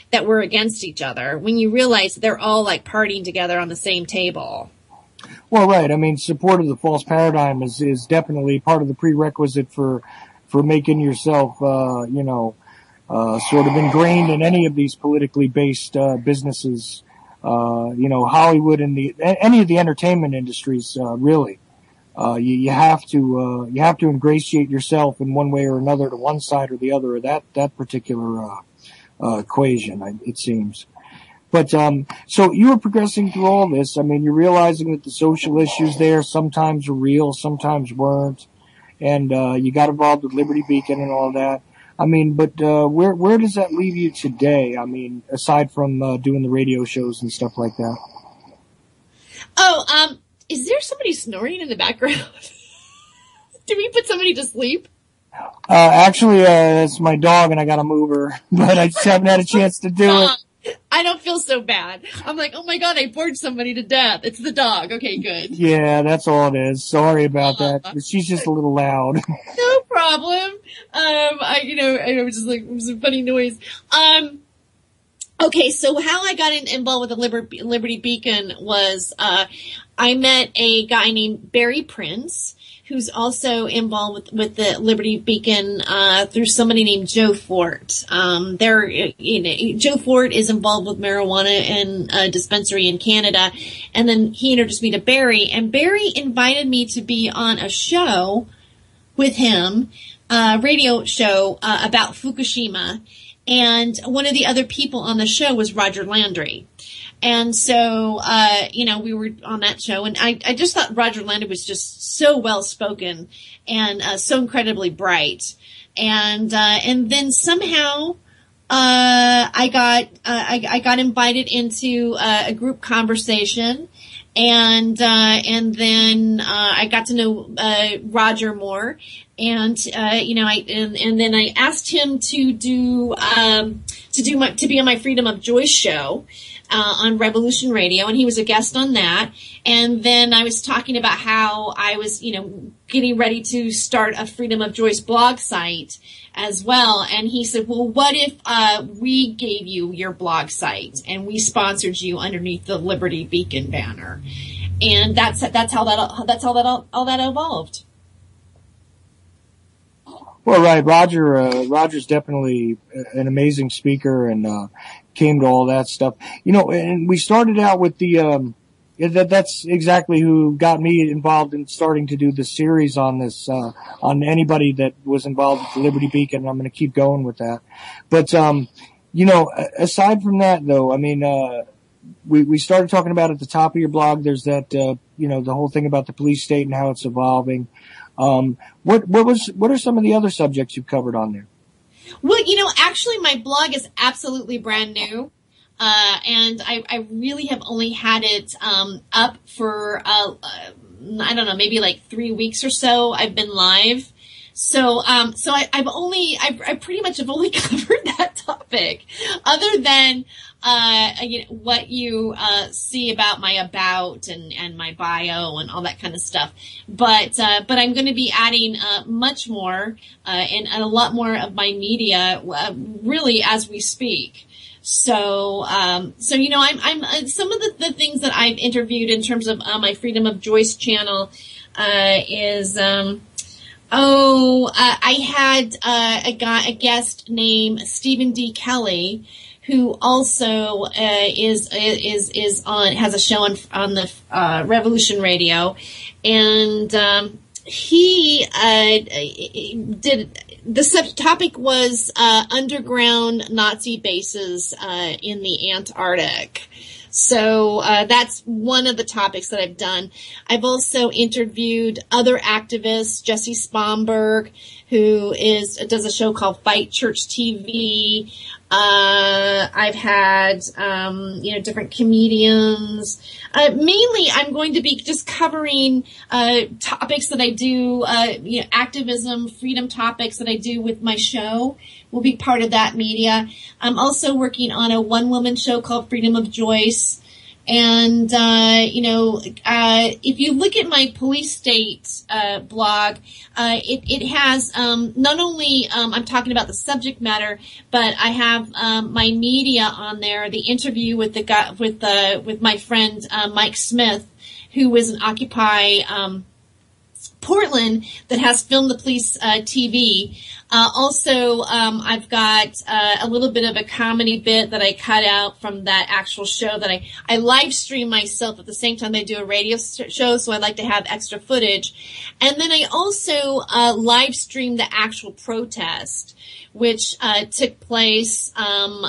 that we're against each other when you realize they're all like partying together on the same table. Well, right. I mean, support of the false paradigm is definitely part of the prerequisite for making yourself, you know, sort of ingrained in any of these politically based businesses. You know, Hollywood and any of the entertainment industries, really. You have to ingratiate yourself in one way or another to one side or the other of that particular equation, it seems. But, so you were progressing through all this. I mean, you're realizing that the social issues there sometimes were real, sometimes weren't. And, you got involved with Liberty Beacon and all that. I mean, but, where does that leave you today? I mean, aside from, doing the radio shows and stuff like that. Oh, is there somebody snoring in the background? Did we put somebody to sleep? Actually, it's my dog and I gotta move her, but I just haven't had a chance to do it. I don't feel so bad. I'm like, oh my God, I bored somebody to death. It's the dog. Okay, good. Yeah, that's all it is. Sorry about that. She's just a little loud. No problem. I was just like, it was a funny noise. Okay, so how I got involved with the Liberty Beacon was, I met a guy named Barry Prince, who's also involved with the Liberty Beacon through somebody named Joe Fort. Joe Fort is involved with marijuana and dispensary in Canada, and then he introduced me to Barry, and Barry invited me to be on a show with him, a radio show about Fukushima, and one of the other people on the show was Roger Landry. And so, we were on that show, and I just thought Roger Landry was just so well spoken and so incredibly bright. And then somehow I got invited into a group conversation, and then I got to know Roger more, and then I asked him to be on my Freedom of Joy show. on Revolution Radio, and he was a guest on that. And then I was talking about how I was, getting ready to start a Freedom of Joyce blog site as well. And he said, well, what if we gave you your blog site and we sponsored you underneath the Liberty Beacon banner? And that's how all that evolved. Well, right. Roger's definitely an amazing speaker and came to all that stuff. And we started out with that's exactly who got me involved in starting to do the series on this, on anybody that was involved with the Liberty Beacon. And I'm going to keep going with that. But, aside from that though, I mean, we started talking about at the top of your blog, there's that, the whole thing about the police state and how it's evolving. What are some of the other subjects you've covered on there? Well, actually my blog is absolutely brand new. And I really have only had it, up for, I don't know, maybe like 3 weeks or so. I've been live. So I pretty much have only covered that topic other than, what you, see about my about and my bio and all that kind of stuff. But I'm going to be adding, much more, and a lot more of my media, really as we speak. So I'm some of the things that I've interviewed in terms of, my Freedom of Joyce channel, is, I had, a guest named Stephen D. Kelly, who also, has a show on the, Revolution Radio. And, he, the topic was, underground Nazi bases, in the Antarctic. So, that's one of the topics that I've done. I've also interviewed other activists, Jesse Spomberg, who does a show called Fight Church TV. I've had, different comedians. Mainly I'm going to be just covering, topics that I do, activism, freedom topics that I do with my show will be part of that media. I'm also working on a one-woman show called Freedom of Joyce. And, if you look at my police state, blog, it has, not only, I'm talking about the subject matter, but I have, my media on there, the interview with with my friend, Mike Smith, who was an Occupy, Portland that has filmed the police, TV. Also, I've got, a little bit of a comedy bit that I cut out from that actual show that I live stream myself at the same time I do a radio show, so I like to have extra footage. And then I also, live stream the actual protest, which, took place, in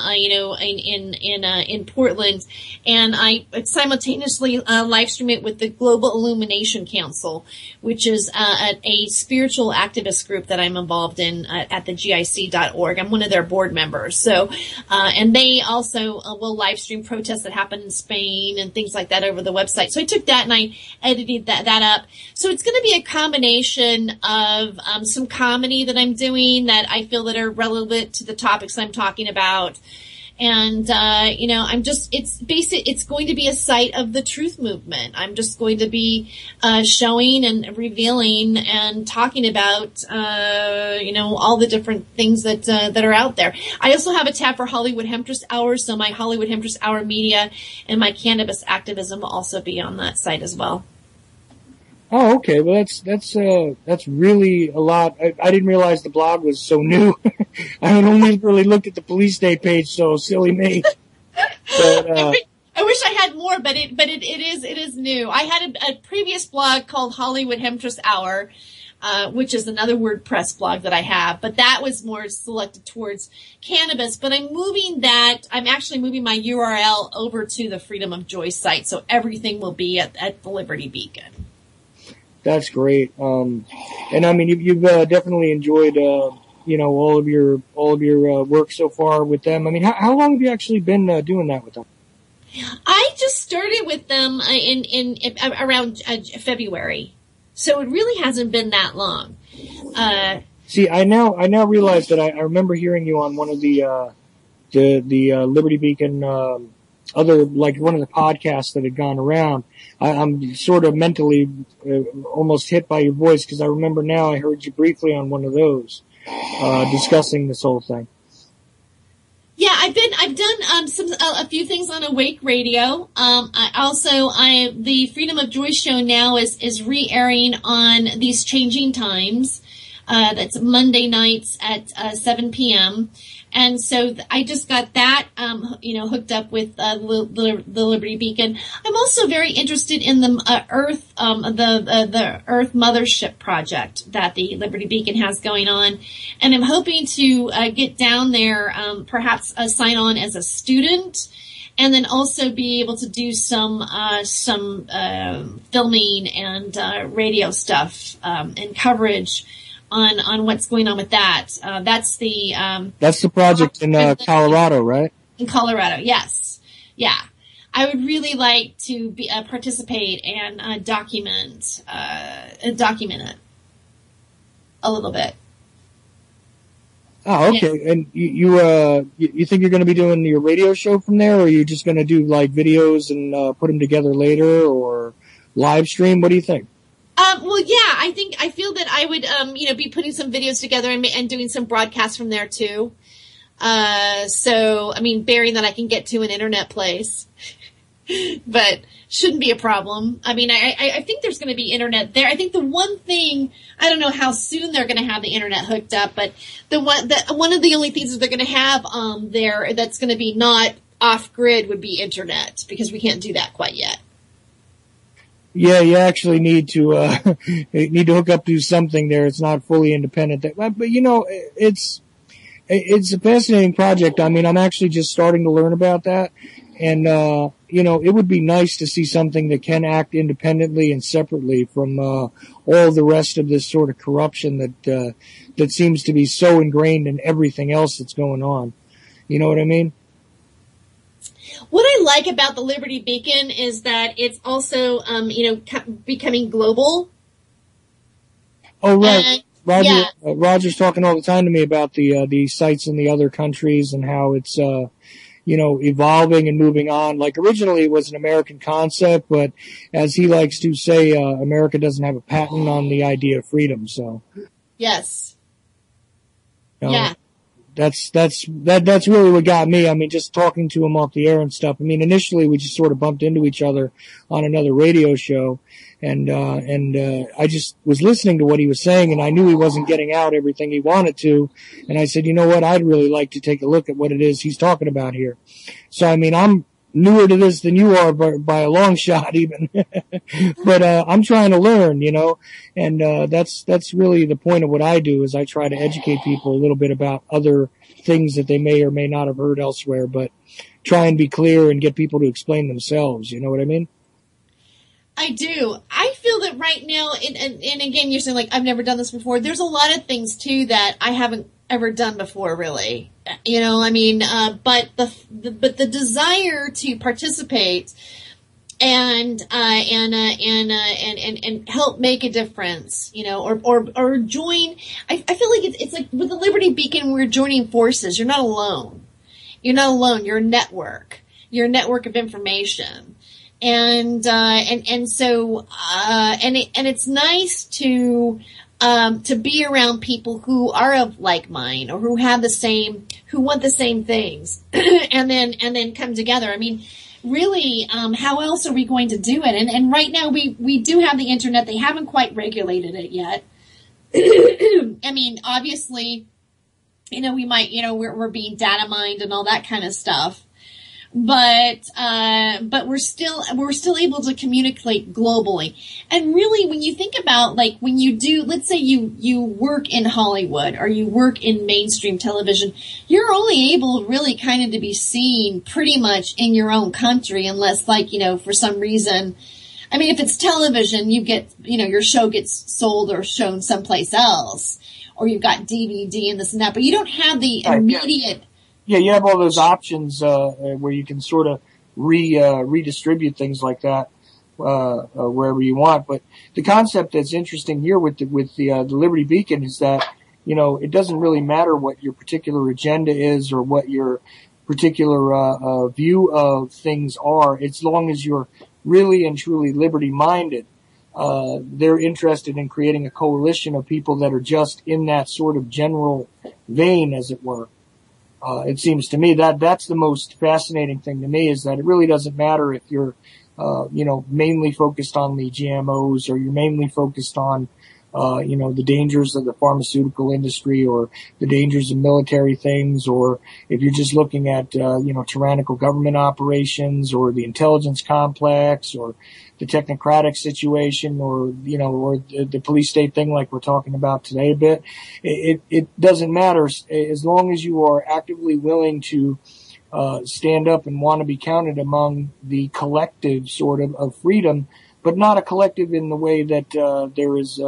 Portland. And I simultaneously, live stream it with the Global Illumination Council, which is, a spiritual activist group that I'm involved in, at the GIC.org. I'm one of their board members. So, and they also will live stream protests that happen in Spain and things like that over the website. So I took that and I edited that up. So it's going to be a combination of, some comedy that I'm doing that I feel that are relevant to the topics I'm talking about. And, it's going to be a site of the truth movement. I'm just going to be, showing and revealing and talking about, all the different things that are out there. I also have a tab for Hollywood Hemptress Hour, so my Hollywood Hemptress Hour media and my cannabis activism will also be on that site as well. Oh, okay. Well, that's really a lot. I didn't realize the blog was so new. I had only really looked at the police state page, so silly me. But, I wish I had more, but it is new. I had a previous blog called Hollywood Hemptress Hour, which is another WordPress blog that I have, but that was more selected towards cannabis. But I'm actually moving my URL over to the Freedom of Joyce site, so everything will be at the Liberty Beacon. That's great. And I mean, you've definitely enjoyed, all of your work so far with them. I mean, how long have you actually been doing that with them? I just started with them in around February, so it really hasn't been that long. See, I now realize that I remember hearing you on one of the Liberty Beacon other, like one of the podcasts that had gone around. I'm sort of mentally almost hit by your voice because I remember now I heard you briefly on one of those discussing this whole thing. Yeah, I've done a few things on Awake Radio. The Freedom of Joy show now is re-airing on these changing times. That's Monday nights at 7 p.m. And so I just got that, hooked up with the Liberty Beacon. I'm also very interested in the Earth, the Earth Mothership project that the Liberty Beacon has going on, and I'm hoping to get down there, perhaps sign on as a student, and then also be able to do some filming and radio stuff and coverage on what's going on with that. That's the project in Colorado, right? In Colorado, yes. Yeah. I would really like to participate and document it a little bit. Oh, okay. Yeah. And you think you're going to be doing your radio show from there, or are you just going to do like videos and put them together later, or live stream? What do you think? Well, yeah, I feel that I would, be putting some videos together and doing some broadcasts from there too. Bearing that I can get to an internet place, but shouldn't be a problem. I mean, I think there's going to be internet there. I think the one thing, I don't know how soon they're going to have the internet hooked up, but one of the only things that they're going to have, there that's going to be not off grid would be internet, because we can't do that quite yet. Yeah, you actually need to hook up to something there. It's not fully independent. But it's a fascinating project. I mean, I'm actually just starting to learn about that. And, it would be nice to see something that can act independently and separately from, all the rest of this sort of corruption that seems to be so ingrained in everything else that's going on. You know what I mean? What I like about the Liberty Beacon is that it's also, becoming global. Oh, right. Roger's talking all the time to me about the sites in the other countries and how it's, evolving and moving on. Like originally it was an American concept, but as he likes to say, America doesn't have a patent on the idea of freedom. So. Yes. Yeah. That's really what got me. I mean, just talking to him off the air and stuff. I mean, initially we just sort of bumped into each other on another radio show, and I just was listening to what he was saying, and I knew he wasn't getting out everything he wanted to, and I said, you know what, I'd really like to take a look at what it is he's talking about here. So, I mean, I'm newer to this than you are by a long shot even. But I'm trying to learn, and that's really the point of what I do, is I try to educate people a little bit about other things that they may or may not have heard elsewhere, but try and be clear and get people to explain themselves. You know what I mean? I do. I feel that right now, and again, you're saying like, I've never done this before. There's a lot of things too that I haven't ever done before, really. But the desire to participate and help make a difference, or join. I feel like it's like with the Liberty Beacon, we're joining forces. You're not alone. You're not alone. You're a network. You're a network of information. And it's nice to be around people who are of like mind, or who want the same things, and then come together. I mean, really, how else are we going to do it? And right now we do have the internet. They haven't quite regulated it yet. I mean, obviously, we might, we're being data mined and all that kind of stuff. But we're still able to communicate globally. And really, when you think about, like, when you do, let's say you work in Hollywood or you work in mainstream television, you're only able really kind of to be seen pretty much in your own country, unless, like, for some reason, I mean, if it's television, you get, your show gets sold or shown someplace else, or you've got DVD and this and that, but you don't have the immediate. Yeah, you have all those options where you can sort of redistribute things like that wherever you want. But the concept that's interesting here with the Liberty Beacon is that it doesn't really matter what your particular agenda is or what your particular view of things are, as long as you're really and truly liberty-minded. They're interested in creating a coalition of people that are just in that sort of general vein, as it were. It seems to me that that's the most fascinating thing to me, is that it really doesn't matter if you're, mainly focused on the GMOs, or you're mainly focused on, the dangers of the pharmaceutical industry, or the dangers of military things, or if you're just looking at, tyrannical government operations, or the intelligence complex, or the technocratic situation, or, or the police state thing like we're talking about today a bit. It doesn't matter as long as you are actively willing to stand up and want to be counted among the collective sort of freedom, but not a collective in the way that there is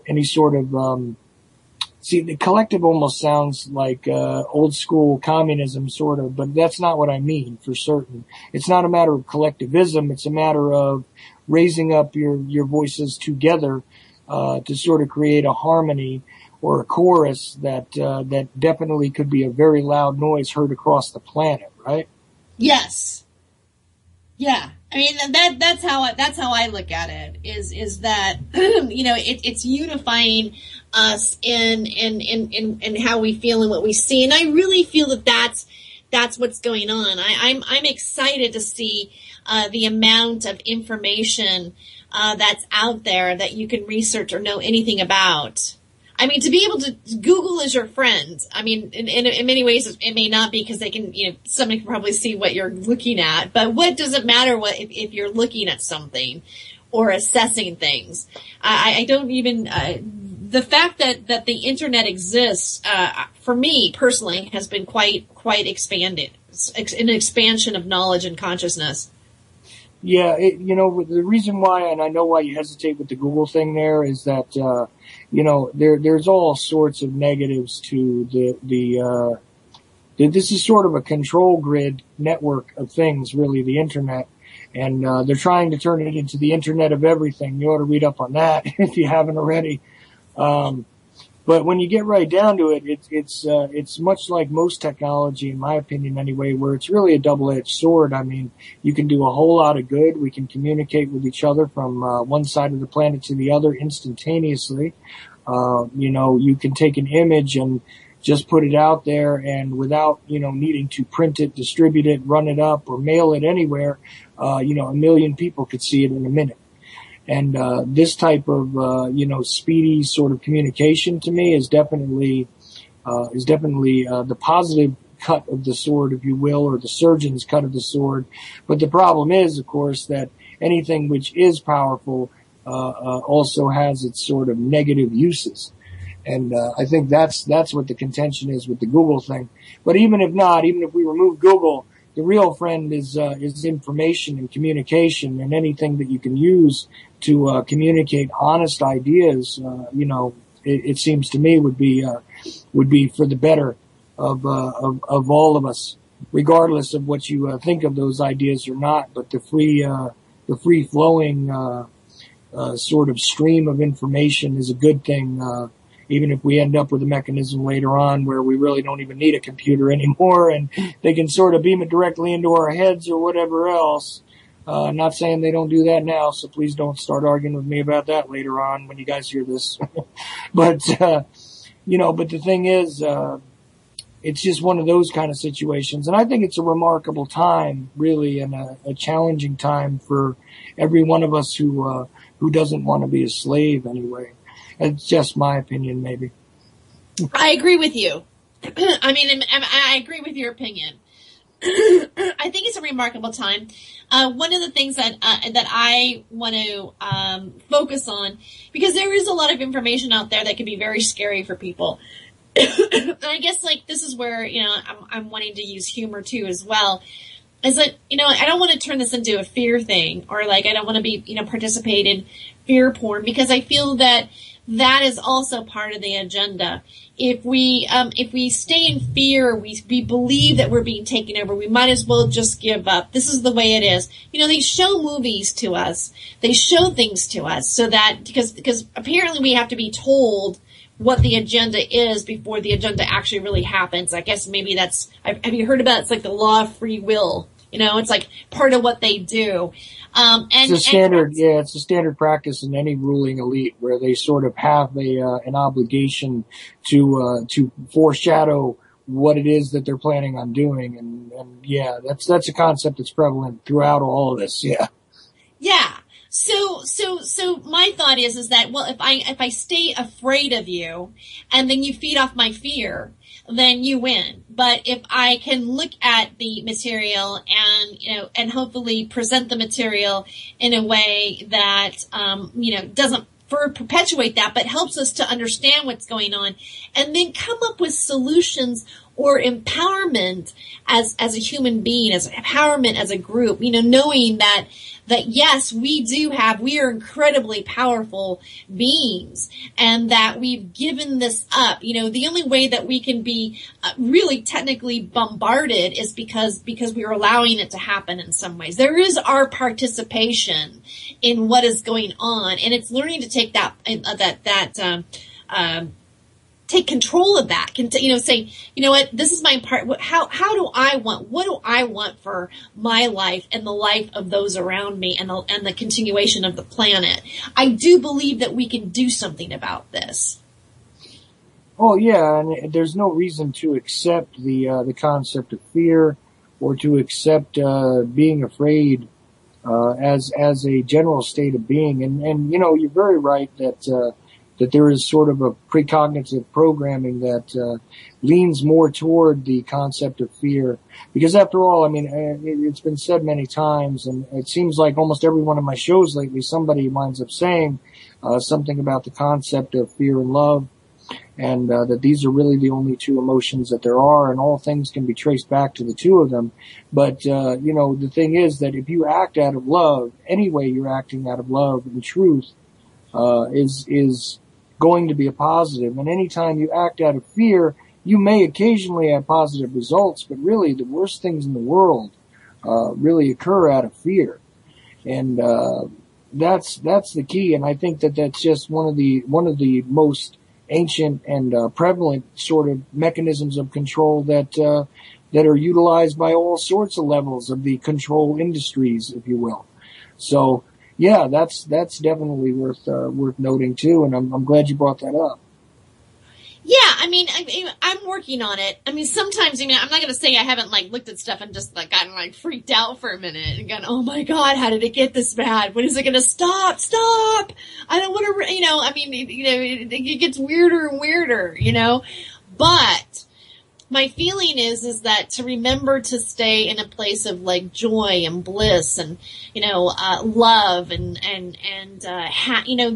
any sort of see, the collective almost sounds like old school communism sort of, but that's not what I mean for certain. It's not a matter of collectivism, it's a matter of raising up your voices together to sort of create a harmony or a chorus that definitely could be a very loud noise heard across the planet, right? Yes. Yeah. I mean, that's how I look at it, is that, it's unifying us in how we feel and what we see. And I really feel that that's what's going on. I'm excited to see, the amount of information, that's out there that you can research or know anything about. I mean, to be able to, Google is your friend. I mean, in many ways it may not be, because they can, somebody can probably see what you're looking at, but what does it matter if you're looking at something or assessing things? I don't even, the fact that the internet exists, for me personally, has been quite expanded. It's an expansion of knowledge and consciousness. Yeah, the reason why, and I know why you hesitate with the Google thing there, is that, there's all sorts of negatives to this is sort of a control grid network of things, really, the internet. And, they're trying to turn it into the internet of everything. You ought to read up on that if you haven't already. But when you get right down to it, it's much like most technology, in my opinion anyway, where it's really a double-edged sword. I mean, you can do a whole lot of good. We can communicate with each other from one side of the planet to the other instantaneously. You can take an image and just put it out there, and without, needing to print it, distribute it, run it up, or mail it anywhere, a million people could see it in a minute. And this type of speedy sort of communication, to me, is definitely the positive cut of the sword, if you will, or the surgeon's cut of the sword. But the problem is, of course, that anything which is powerful also has its sort of negative uses. And I think that's what the contention is with the Google thing. But even if we remove Google, the real friend is information and communication, and anything that you can use to communicate honest ideas. It seems to me would be for the better of all of us, regardless of what you think of those ideas or not. But the free flowing sort of stream of information is a good thing. Even if we end up with a mechanism later on where we really don't even need a computer anymore, and they can sort of beam it directly into our heads or whatever else. Not saying they don't do that now, so please don't start arguing with me about that later on when you guys hear this. But the thing is, it's just one of those kind of situations. And I think it's a remarkable time, really, and a challenging time for every one of us who doesn't want to be a slave anyway. It's just my opinion, maybe. I agree with you. I agree with your opinion. I think it's a remarkable time. One of the things that I want to focus on, because there is a lot of information out there that can be very scary for people. And I guess this is where I'm wanting to use humor too as well. Is that I don't want to turn this into a fear thing, or I don't want to be participate in fear porn, because I feel that is also part of the agenda. If we stay in fear, we believe that we're being taken over, we might as well just give up. This is the way it is. They show movies to us. They show things to us so that, because apparently we have to be told what the agenda is before the agenda actually really happens. I guess maybe that's, have you heard about, it's like the law of free will. You know, it's like part of what they do. It's a standard practice in any ruling elite where they sort of have an obligation to foreshadow what it is that they're planning on doing. And yeah, that's a concept that's prevalent throughout all of this. Yeah. Yeah. So my thought is that, well, if I stay afraid of you and then you feed off my fear, then you win. But if I can look at the material and, you know, and hopefully present the material in a way that, you know, doesn't perpetuate that, but helps us to understand what's going on and then come up with solutions or empowerment as a human being, as empowerment as a group, you know, knowing that yes, we are incredibly powerful beings and that we've given this up. You know, the only way that we can be really technically bombarded is because we are allowing it to happen in some ways. There is our participation in what is going on, and it's learning to take take control of that, you know, say, you know what, this is my part. What do I want for my life and the life of those around me and the continuation of the planet? I do believe that we can do something about this. Oh yeah, and there's no reason to accept the concept of fear or to accept being afraid as a general state of being. And you know, you're very right that there is sort of a precognitive programming that leans more toward the concept of fear. Because after all, I mean, it's been said many times, and it seems like almost every one of my shows lately, somebody winds up saying something about the concept of fear and love, and that these are really the only two emotions that there are, and all things can be traced back to the two of them. But, you know, the thing is that if you act out of love, any way you're acting out of love and truth is going to be a positive. And anytime you act out of fear, you may occasionally have positive results, but really the worst things in the world really occur out of fear. And that's the key. And I think that that's just one of the most ancient and prevalent sort of mechanisms of control that are utilized by all sorts of levels of the control industries, if you will. So yeah, that's definitely worth noting too, and I'm glad you brought that up. Yeah, I mean, I'm working on it. I mean, sometimes, I mean, I'm not going to say I haven't like looked at stuff and just like gotten like freaked out for a minute and gone, oh my God, how did it get this bad? When is it going to stop? Stop! I don't want to, you know, I mean, you know, it gets weirder and weirder, you know, but my feeling is that to remember to stay in a place of like joy and bliss and, you know, love and you know,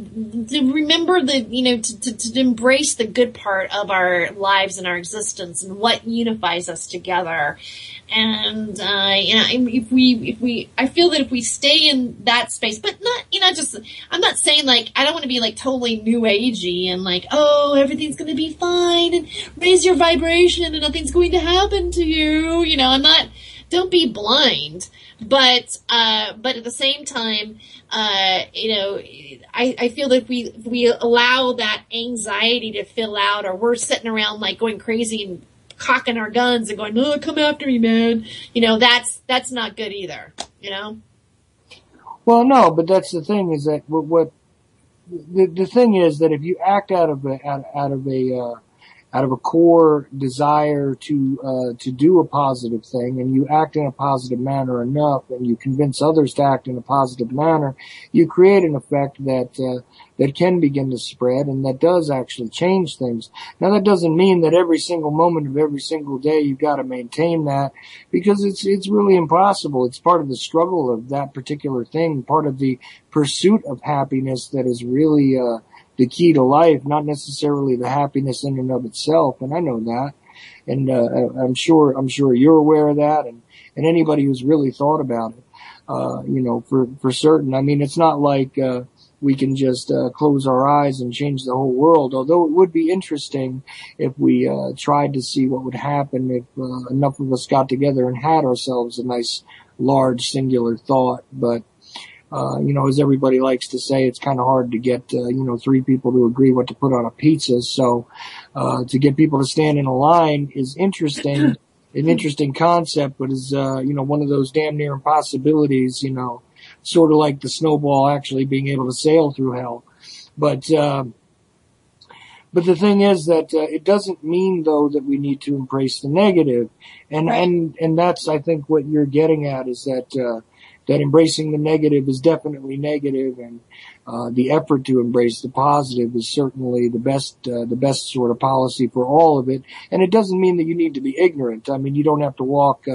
to remember the, you know, to embrace the good part of our lives and our existence and what unifies us together. And, you know, I feel that if we stay in that space, but not, you know, just, I'm not saying like, I don't want to be like totally new agey and like, oh, everything's going to be fine and raise your vibration and nothing's going to happen to you. You know, don't be blind. But at the same time, you know, I feel that if we allow that anxiety to fill out, or we're sitting around like going crazy and cocking our guns and going, oh, come after me, man. You know, that's not good either, you know? Well, no, but that's the thing is that the thing is that if you act out of a core desire to do a positive thing, and you act in a positive manner enough, and you convince others to act in a positive manner, you create an effect that can begin to spread, and that does actually change things. Now, that doesn't mean that every single moment of every single day you've got to maintain that, because it's really impossible. It's part of the struggle of that particular thing, part of the pursuit of happiness that is really the key to life, not necessarily the happiness in and of itself. And I know that. And I'm sure you're aware of that, and anybody who's really thought about it, you know, for certain. I mean, it's not like we can just close our eyes and change the whole world, although it would be interesting if we tried to see what would happen if enough of us got together and had ourselves a nice large singular thought. But as everybody likes to say, it's kind of hard to get, 3 people to agree what to put on a pizza. So, to get people to stand in a line is interesting, an interesting concept, but is, one of those damn near impossibilities, sort of like the snowball actually being able to sail through hell. But the thing is that, it doesn't mean though that we need to embrace the negative. And that's, I think, what you're getting at is that embracing the negative is definitely negative, and the effort to embrace the positive is certainly the best sort of policy for all of it. And it doesn't mean that you need to be ignorant. I mean, you don't have to walk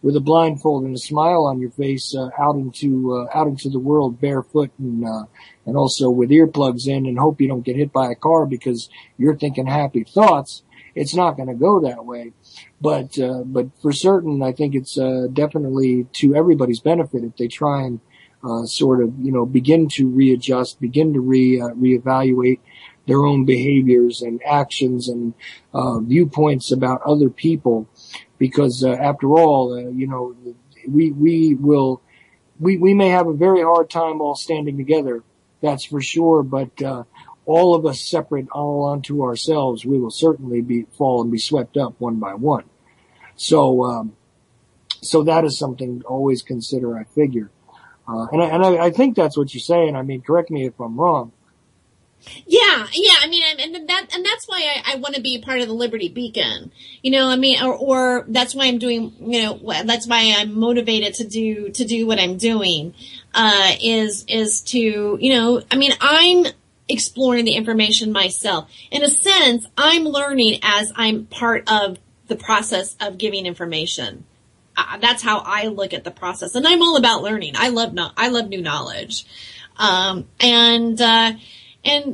with a blindfold and a smile on your face out into the world barefoot and also with earplugs in and hope you don't get hit by a car because you're thinking happy thoughts. It's not going to go that way. But for certain, I think it's definitely to everybody's benefit if they try and sort of, begin to readjust, begin to reevaluate their own behaviors and actions and viewpoints about other people, because after all, we may have a very hard time all standing together, that's for sure, but all of us separate all onto ourselves, we will certainly fall and be swept up one by one. So that is something to always consider, I figure. And I think that's what you're saying. I mean, correct me if I'm wrong. Yeah. I mean, and that's why I want to be a part of the Liberty Beacon. Or that's why I'm doing, that's why I'm motivated to do what I'm doing, is to, I'm exploring the information myself. In a sense, I'm learning as I'm part of the process of giving information. That's how I look at the process, and I'm all about learning. I love new knowledge, and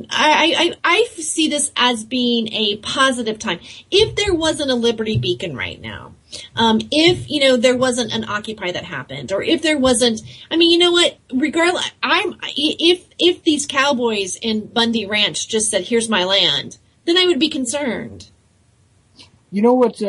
I see this as being a positive time. If there wasn't a Liberty Beacon right now, if there wasn't an Occupy that happened, or if there wasn't, you know what? Regardless, if these cowboys in Bundy Ranch just said, "Here's my land," then I would be concerned. You know what?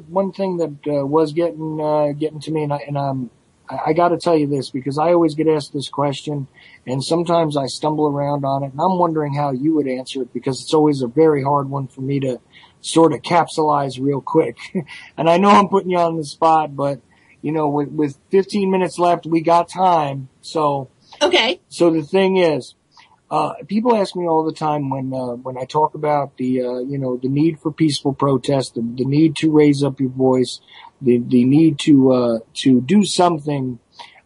One thing that was getting to me, and I got to tell you this because I always get asked this question, and sometimes I stumble around on it, and I'm wondering how you would answer it because it's always a very hard one for me to sort of capsulize real quick. And I know I'm putting you on the spot, but with 15 minutes left, we got time. So okay. So the thing is, people ask me all the time when I talk about the need for peaceful protest, the need to raise up your voice, the need to do something,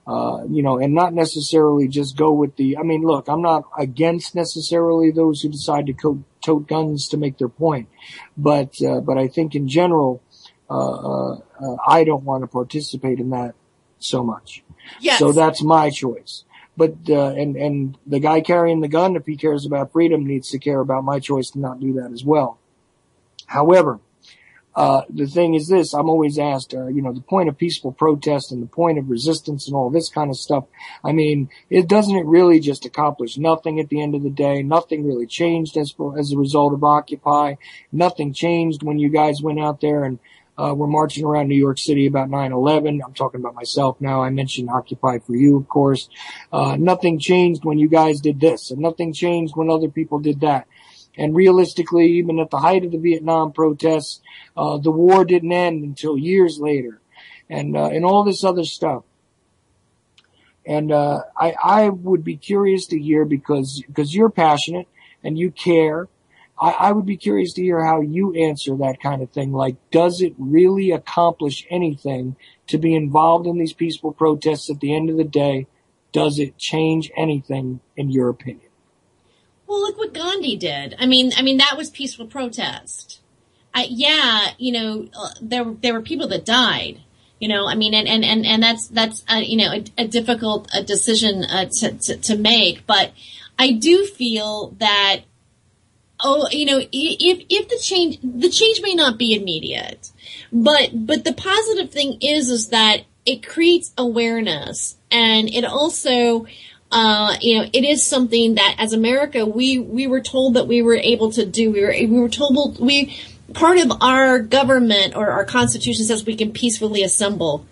and not necessarily just go with look, I'm not against necessarily those who decide to tote guns to make their point, but I think in general, I don't want to participate in that so much. Yes. So that's my choice. But, and the guy carrying the gun, if he cares about freedom, needs to care about my choice to not do that as well. However, the thing is this, I'm always asked, the point of peaceful protest and the point of resistance and all this kind of stuff. It doesn't really just accomplish nothing at the end of the day. Nothing really changed as a result of Occupy. Nothing changed when you guys went out there and we're marching around New York City about 9/11. I'm talking about myself now. I mentioned Occupy for you, of course. Nothing changed when you guys did this, and nothing changed when other people did that. And realistically, even at the height of the Vietnam protests, the war didn't end until years later, and all this other stuff. And I would be curious to hear because you're passionate and you care. I would be curious to hear how you answer that kind of thing. Like, does it really accomplish anything to be involved in these peaceful protests at the end of the day? Does it change anything in your opinion? Well, look what Gandhi did. That was peaceful protest. There were people that died, and that's a difficult decision to make. But I do feel that, if the change may not be immediate, but the positive thing is that it creates awareness, and it also, it is something that as America, we were told that we were able to do. We were told part of our government or our Constitution says we can peacefully assemble.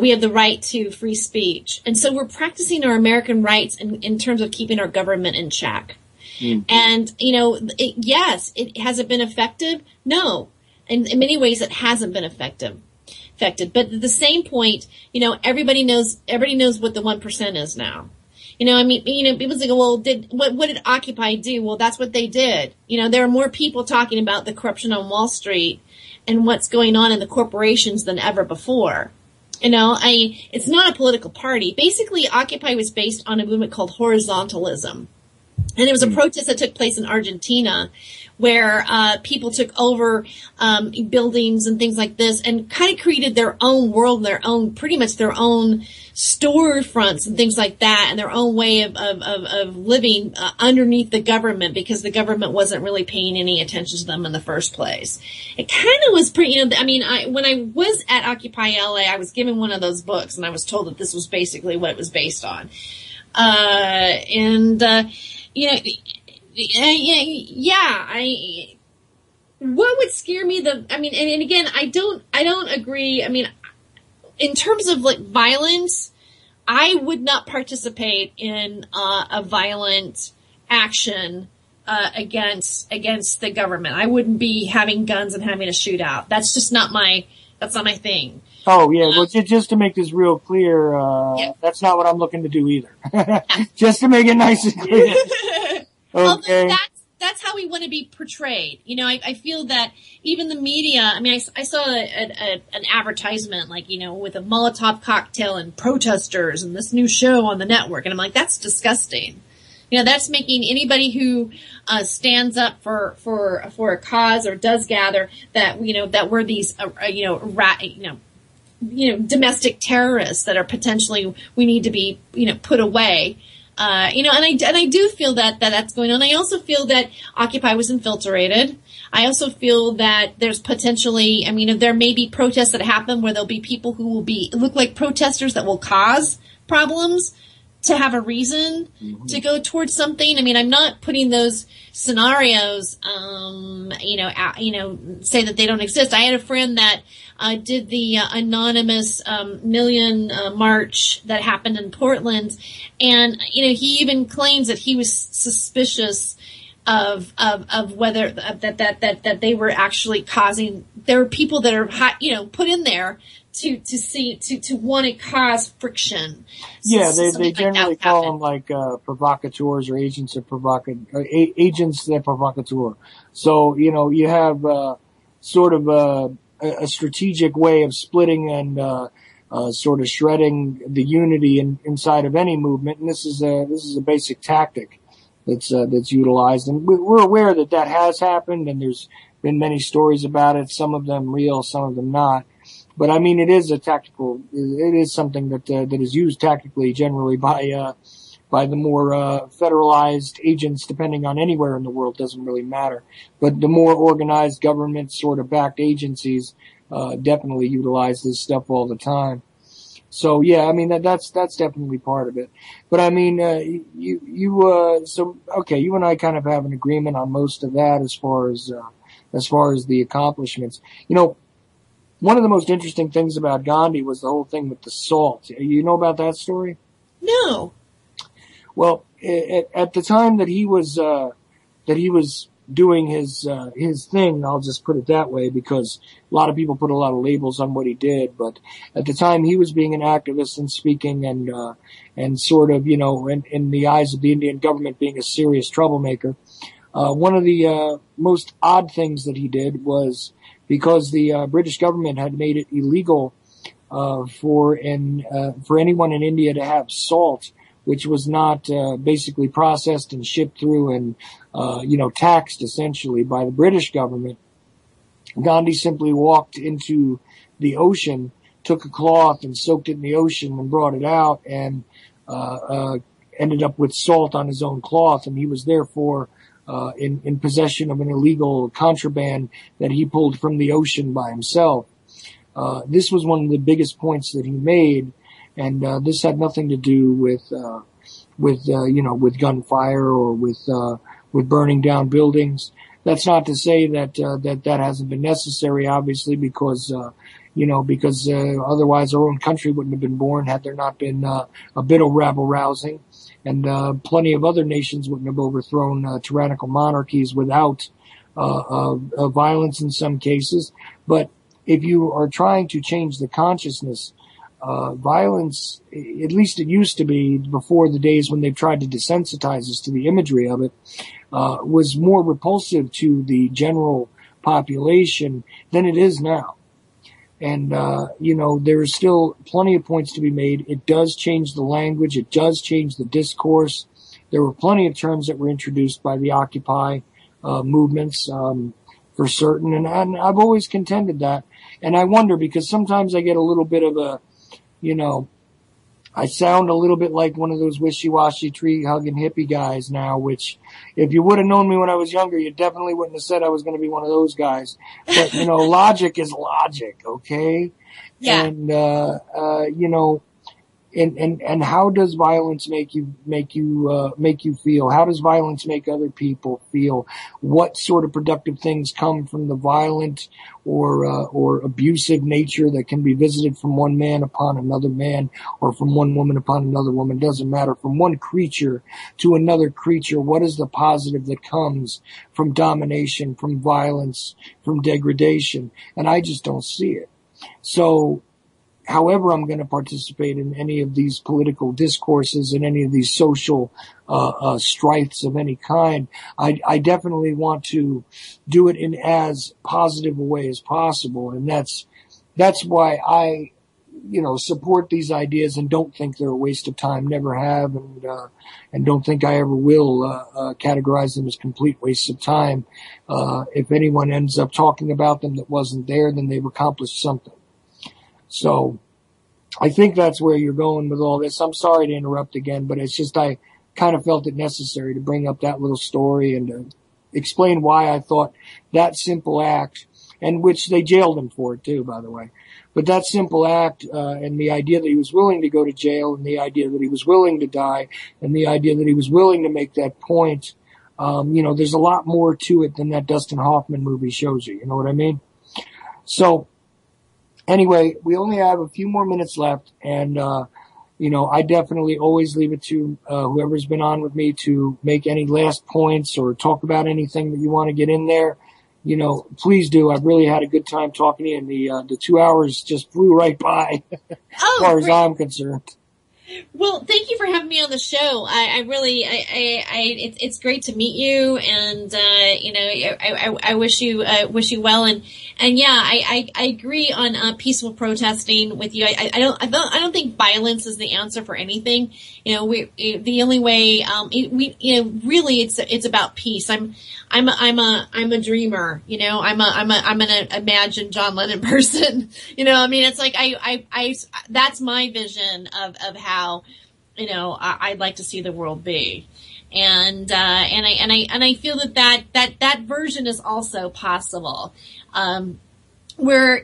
We have the right to free speech. And so we're practicing our American rights in terms of keeping our government in check. Mm-hmm. And, yes, has it been effective? No. In many ways, it hasn't been effective. But at the same point, everybody knows what the 1% is now. People say, well, what did Occupy do? Well, that's what they did. There are more people talking about the corruption on Wall Street and what's going on in the corporations than ever before. It's not a political party. Basically, Occupy was based on a movement called horizontalism. And it was a protest that took place in Argentina where people took over buildings and things like this and kind of created their own world, pretty much their own storefronts and things like that, and their own way of living underneath the government, because the government wasn't really paying any attention to them in the first place. It kind of was pretty, when I was at Occupy LA, I was given one of those books and I was told that this was basically what it was based on. What would scare me and again, I don't agree. In terms of violence, I would not participate in a violent action against the government. I wouldn't be having guns and having a shootout. That's just not my thing. Oh, yeah. Well, just to make this real clear, that's not what I'm looking to do either. Just to make it nice and clear. Okay. Well, that's how we want to be portrayed. I feel that even the media, I saw an advertisement, with a Molotov cocktail and protesters and this new show on the network. And I'm like, that's disgusting. That's making anybody who stands up for a cause or does gather that, that we're these, domestic terrorists that are potentially, we need to be, put away. And I do feel that that's going on. I also feel that Occupy was infiltrated. I also feel that there's potentially, there may be protests that happen where there'll be people who will look like protesters that will cause problems to have a reason to go towards something. I'm not putting those scenarios, say that they don't exist. I had a friend that did the anonymous million march that happened in Portland, and he even claims that he was suspicious of whether that they were actually causing. There were people that are put in there to want to cause friction. Yeah, they generally call them provocateurs or agents of agents de provocateur. So you have sort of a strategic way of splitting and sort of shredding the unity inside of any movement, and this is a basic tactic that's utilized, and we're aware that has happened, and there's been many stories about it. Some of them real, some of them not. But it is it is something that is used tactically generally by the more federalized agents, depending on anywhere in the world, doesn't really matter. But the more organized government sort of backed agencies definitely utilize this stuff all the time. So yeah, that's definitely part of it. But you and I kind of have an agreement on most of that as far as the accomplishments. One of the most interesting things about Gandhi was the whole thing with the salt. You know about that story? No. Well, at the time that he was doing his thing, I'll just put it that way, because a lot of people put a lot of labels on what he did. But at the time he was being an activist and speaking and sort of, in the eyes of the Indian government being a serious troublemaker. One of the most odd things that he did was, because the British government had made it illegal for anyone in India to have salt, which was not basically processed and shipped through and taxed essentially by the British government. Gandhi simply walked into the ocean, took a cloth and soaked it in the ocean and brought it out, and ended up with salt on his own cloth, and he was therefore in possession of an illegal contraband that he pulled from the ocean by himself. This was one of the biggest points that he made, and this had nothing to do with gunfire or with burning down buildings. That's not to say that hasn't been necessary, obviously, because because otherwise our own country wouldn't have been born had there not been a bit of rabble-rousing. And plenty of other nations wouldn't have overthrown tyrannical monarchies without violence in some cases. But if you are trying to change the consciousness, violence, at least it used to be before the days when they've tried to desensitize us to the imagery of it, was more repulsive to the general population than it is now. And, there's still plenty of points to be made. It does change the language. It does change the discourse. There were plenty of terms that were introduced by the Occupy movements for certain. And I've always contended that. And I wonder, because sometimes I get a little bit of a, I sound a little bit like one of those wishy-washy tree-hugging hippie guys now, which if you would have known me when I was younger, you definitely wouldn't have said I was going to be one of those guys. But, logic is logic, okay? Yeah. And, and how does violence make you feel? How does violence make other people feel? What sort of productive things come from the violent or abusive nature that can be visited from one man upon another man, or from one woman upon another woman? Doesn't matter. From one creature to another creature, what is the positive that comes from domination, from violence, from degradation? And I just don't see it. So, however I'm going to participate in any of these political discourses and any of these social strifes of any kind, I definitely want to do it in as positive a way as possible. And that's why I, support these ideas and don't think they're a waste of time, never have, and don't think I ever will categorize them as complete wastes of time. If anyone ends up talking about them that wasn't there, then they've accomplished something. So I think that's where you're going with all this. I'm sorry to interrupt again, but it's just I kind of felt it necessary to bring up that little story and to explain why I thought that simple act, and which they jailed him for it too, by the way. But that simple act and the idea that he was willing to go to jail, and the idea that he was willing to die, and the idea that he was willing to make that point, there's a lot more to it than that Dustin Hoffman movie shows you. You know what I mean? So, anyway, we only have a few more minutes left, and, I definitely always leave it to whoever's been on with me to make any last points or talk about anything that you want to get in there. Please do. I've really had a good time talking to you, and the 2 hours just flew right by as far as I'm concerned. Well, thank you for having me on the show. I really, it's great to meet you, and I wish you well, and yeah, I agree on peaceful protesting with you. I don't think violence is the answer for anything. The only way, really, it's about peace. I'm a dreamer. I'm an imagined John Lennon person. It's like that's my vision of how, I'd like to see the world be. And I feel that version is also possible. Where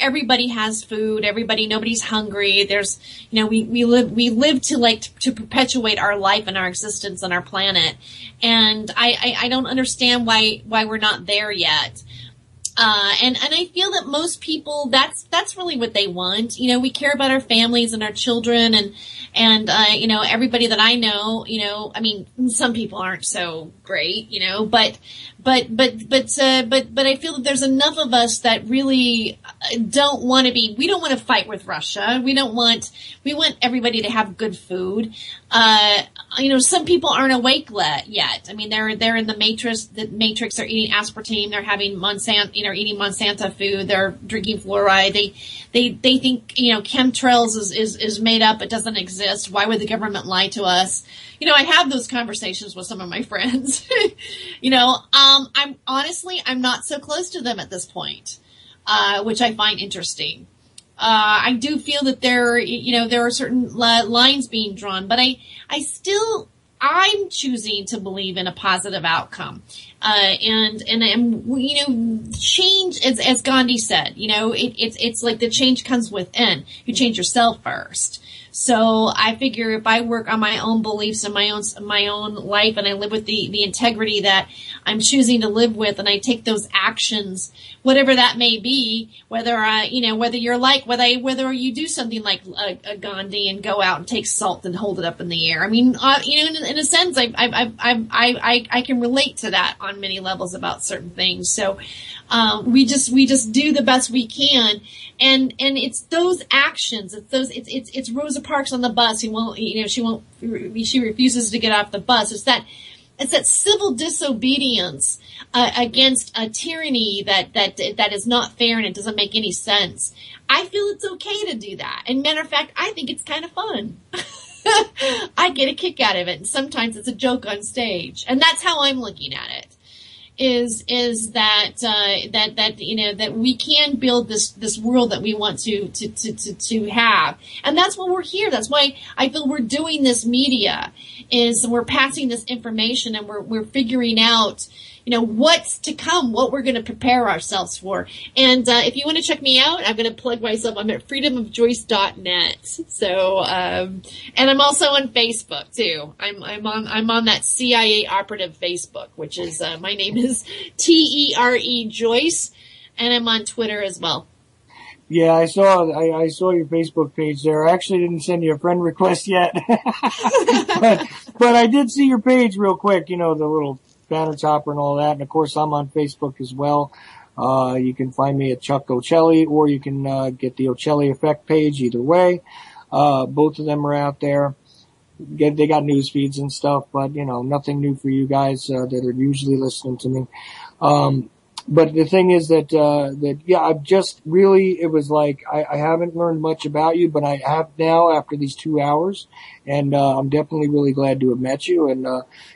everybody has food, nobody's hungry. There's, we live to perpetuate our life and our existence on our planet. And I don't understand why we're not there yet. And I feel that most people, that's really what they want. We care about our families and our children and everybody that I know, some people aren't so great, but I feel that there's enough of us that really we don't want to fight with Russia. We want everybody to have good food. Some people aren't awake yet. They're in the matrix. They're eating aspartame. They're having eating Monsanto food. They're drinking fluoride. They think, chemtrails is made up. It doesn't exist. Why would the government lie to us? I have those conversations with some of my friends. I'm not so close to them at this point, which I find interesting. I do feel that there are certain lines being drawn, but I'm choosing to believe in a positive outcome. And change, as Gandhi said, it's like the change comes within. You change yourself first. So I figure if I work on my own beliefs and my own life, and I live with the integrity that I'm choosing to live with, and I take those actions, whatever that may be, whether you do something like a Gandhi and go out and take salt and hold it up in the air. I mean, in a sense, I can relate to that on many levels about certain things. So, we just do the best we can. And it's those actions, it's Rosa Parks on the bus who won't, she refuses to get off the bus. It's that civil disobedience, against a tyranny that is not fair and it doesn't make any sense. I feel it's okay to do that. And matter of fact, I think it's kind of fun. I get a kick out of it. And sometimes it's a joke on stage. And that's how I'm looking at it. Is that we can build this world that we want to have. And that's why we're here. That's why I feel we're doing this media, is we're passing this information, and we're figuring out, what's to come, what we're going to prepare ourselves for. And if you want to check me out, I'm going to plug myself. I'm at freedomofjoyce.net. So, and I'm also on Facebook too. I'm on that CIA operative Facebook, which is my name is TERE Joyce, and I'm on Twitter as well. Yeah, I saw your Facebook page there. I actually didn't send you a friend request yet, but I did see your page real quick. The little banner topper and all that. And of course, I'm on Facebook as well. You can find me at Chuck Ochelli, or you can get the Ochelli Effect page. Either way, both of them are out there. They got news feeds and stuff, but nothing new for you guys that are usually listening to me. But the thing is that I've just really, it was like, I haven't learned much about you, but I have now after these 2 hours. And, I'm definitely really glad to have met you. And,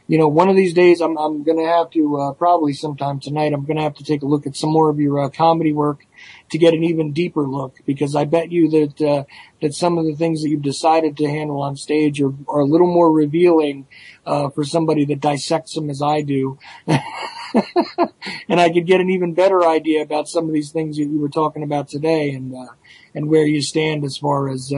one of these days I'm going to have to, probably sometime tonight, I'm going to have to take a look at some more of your, comedy work to get an even deeper look, because I bet you that some of the things that you've decided to handle on stage are a little more revealing, for somebody that dissects them as I do. And I could get an even better idea about some of these things that you were talking about today, and where you stand as far as,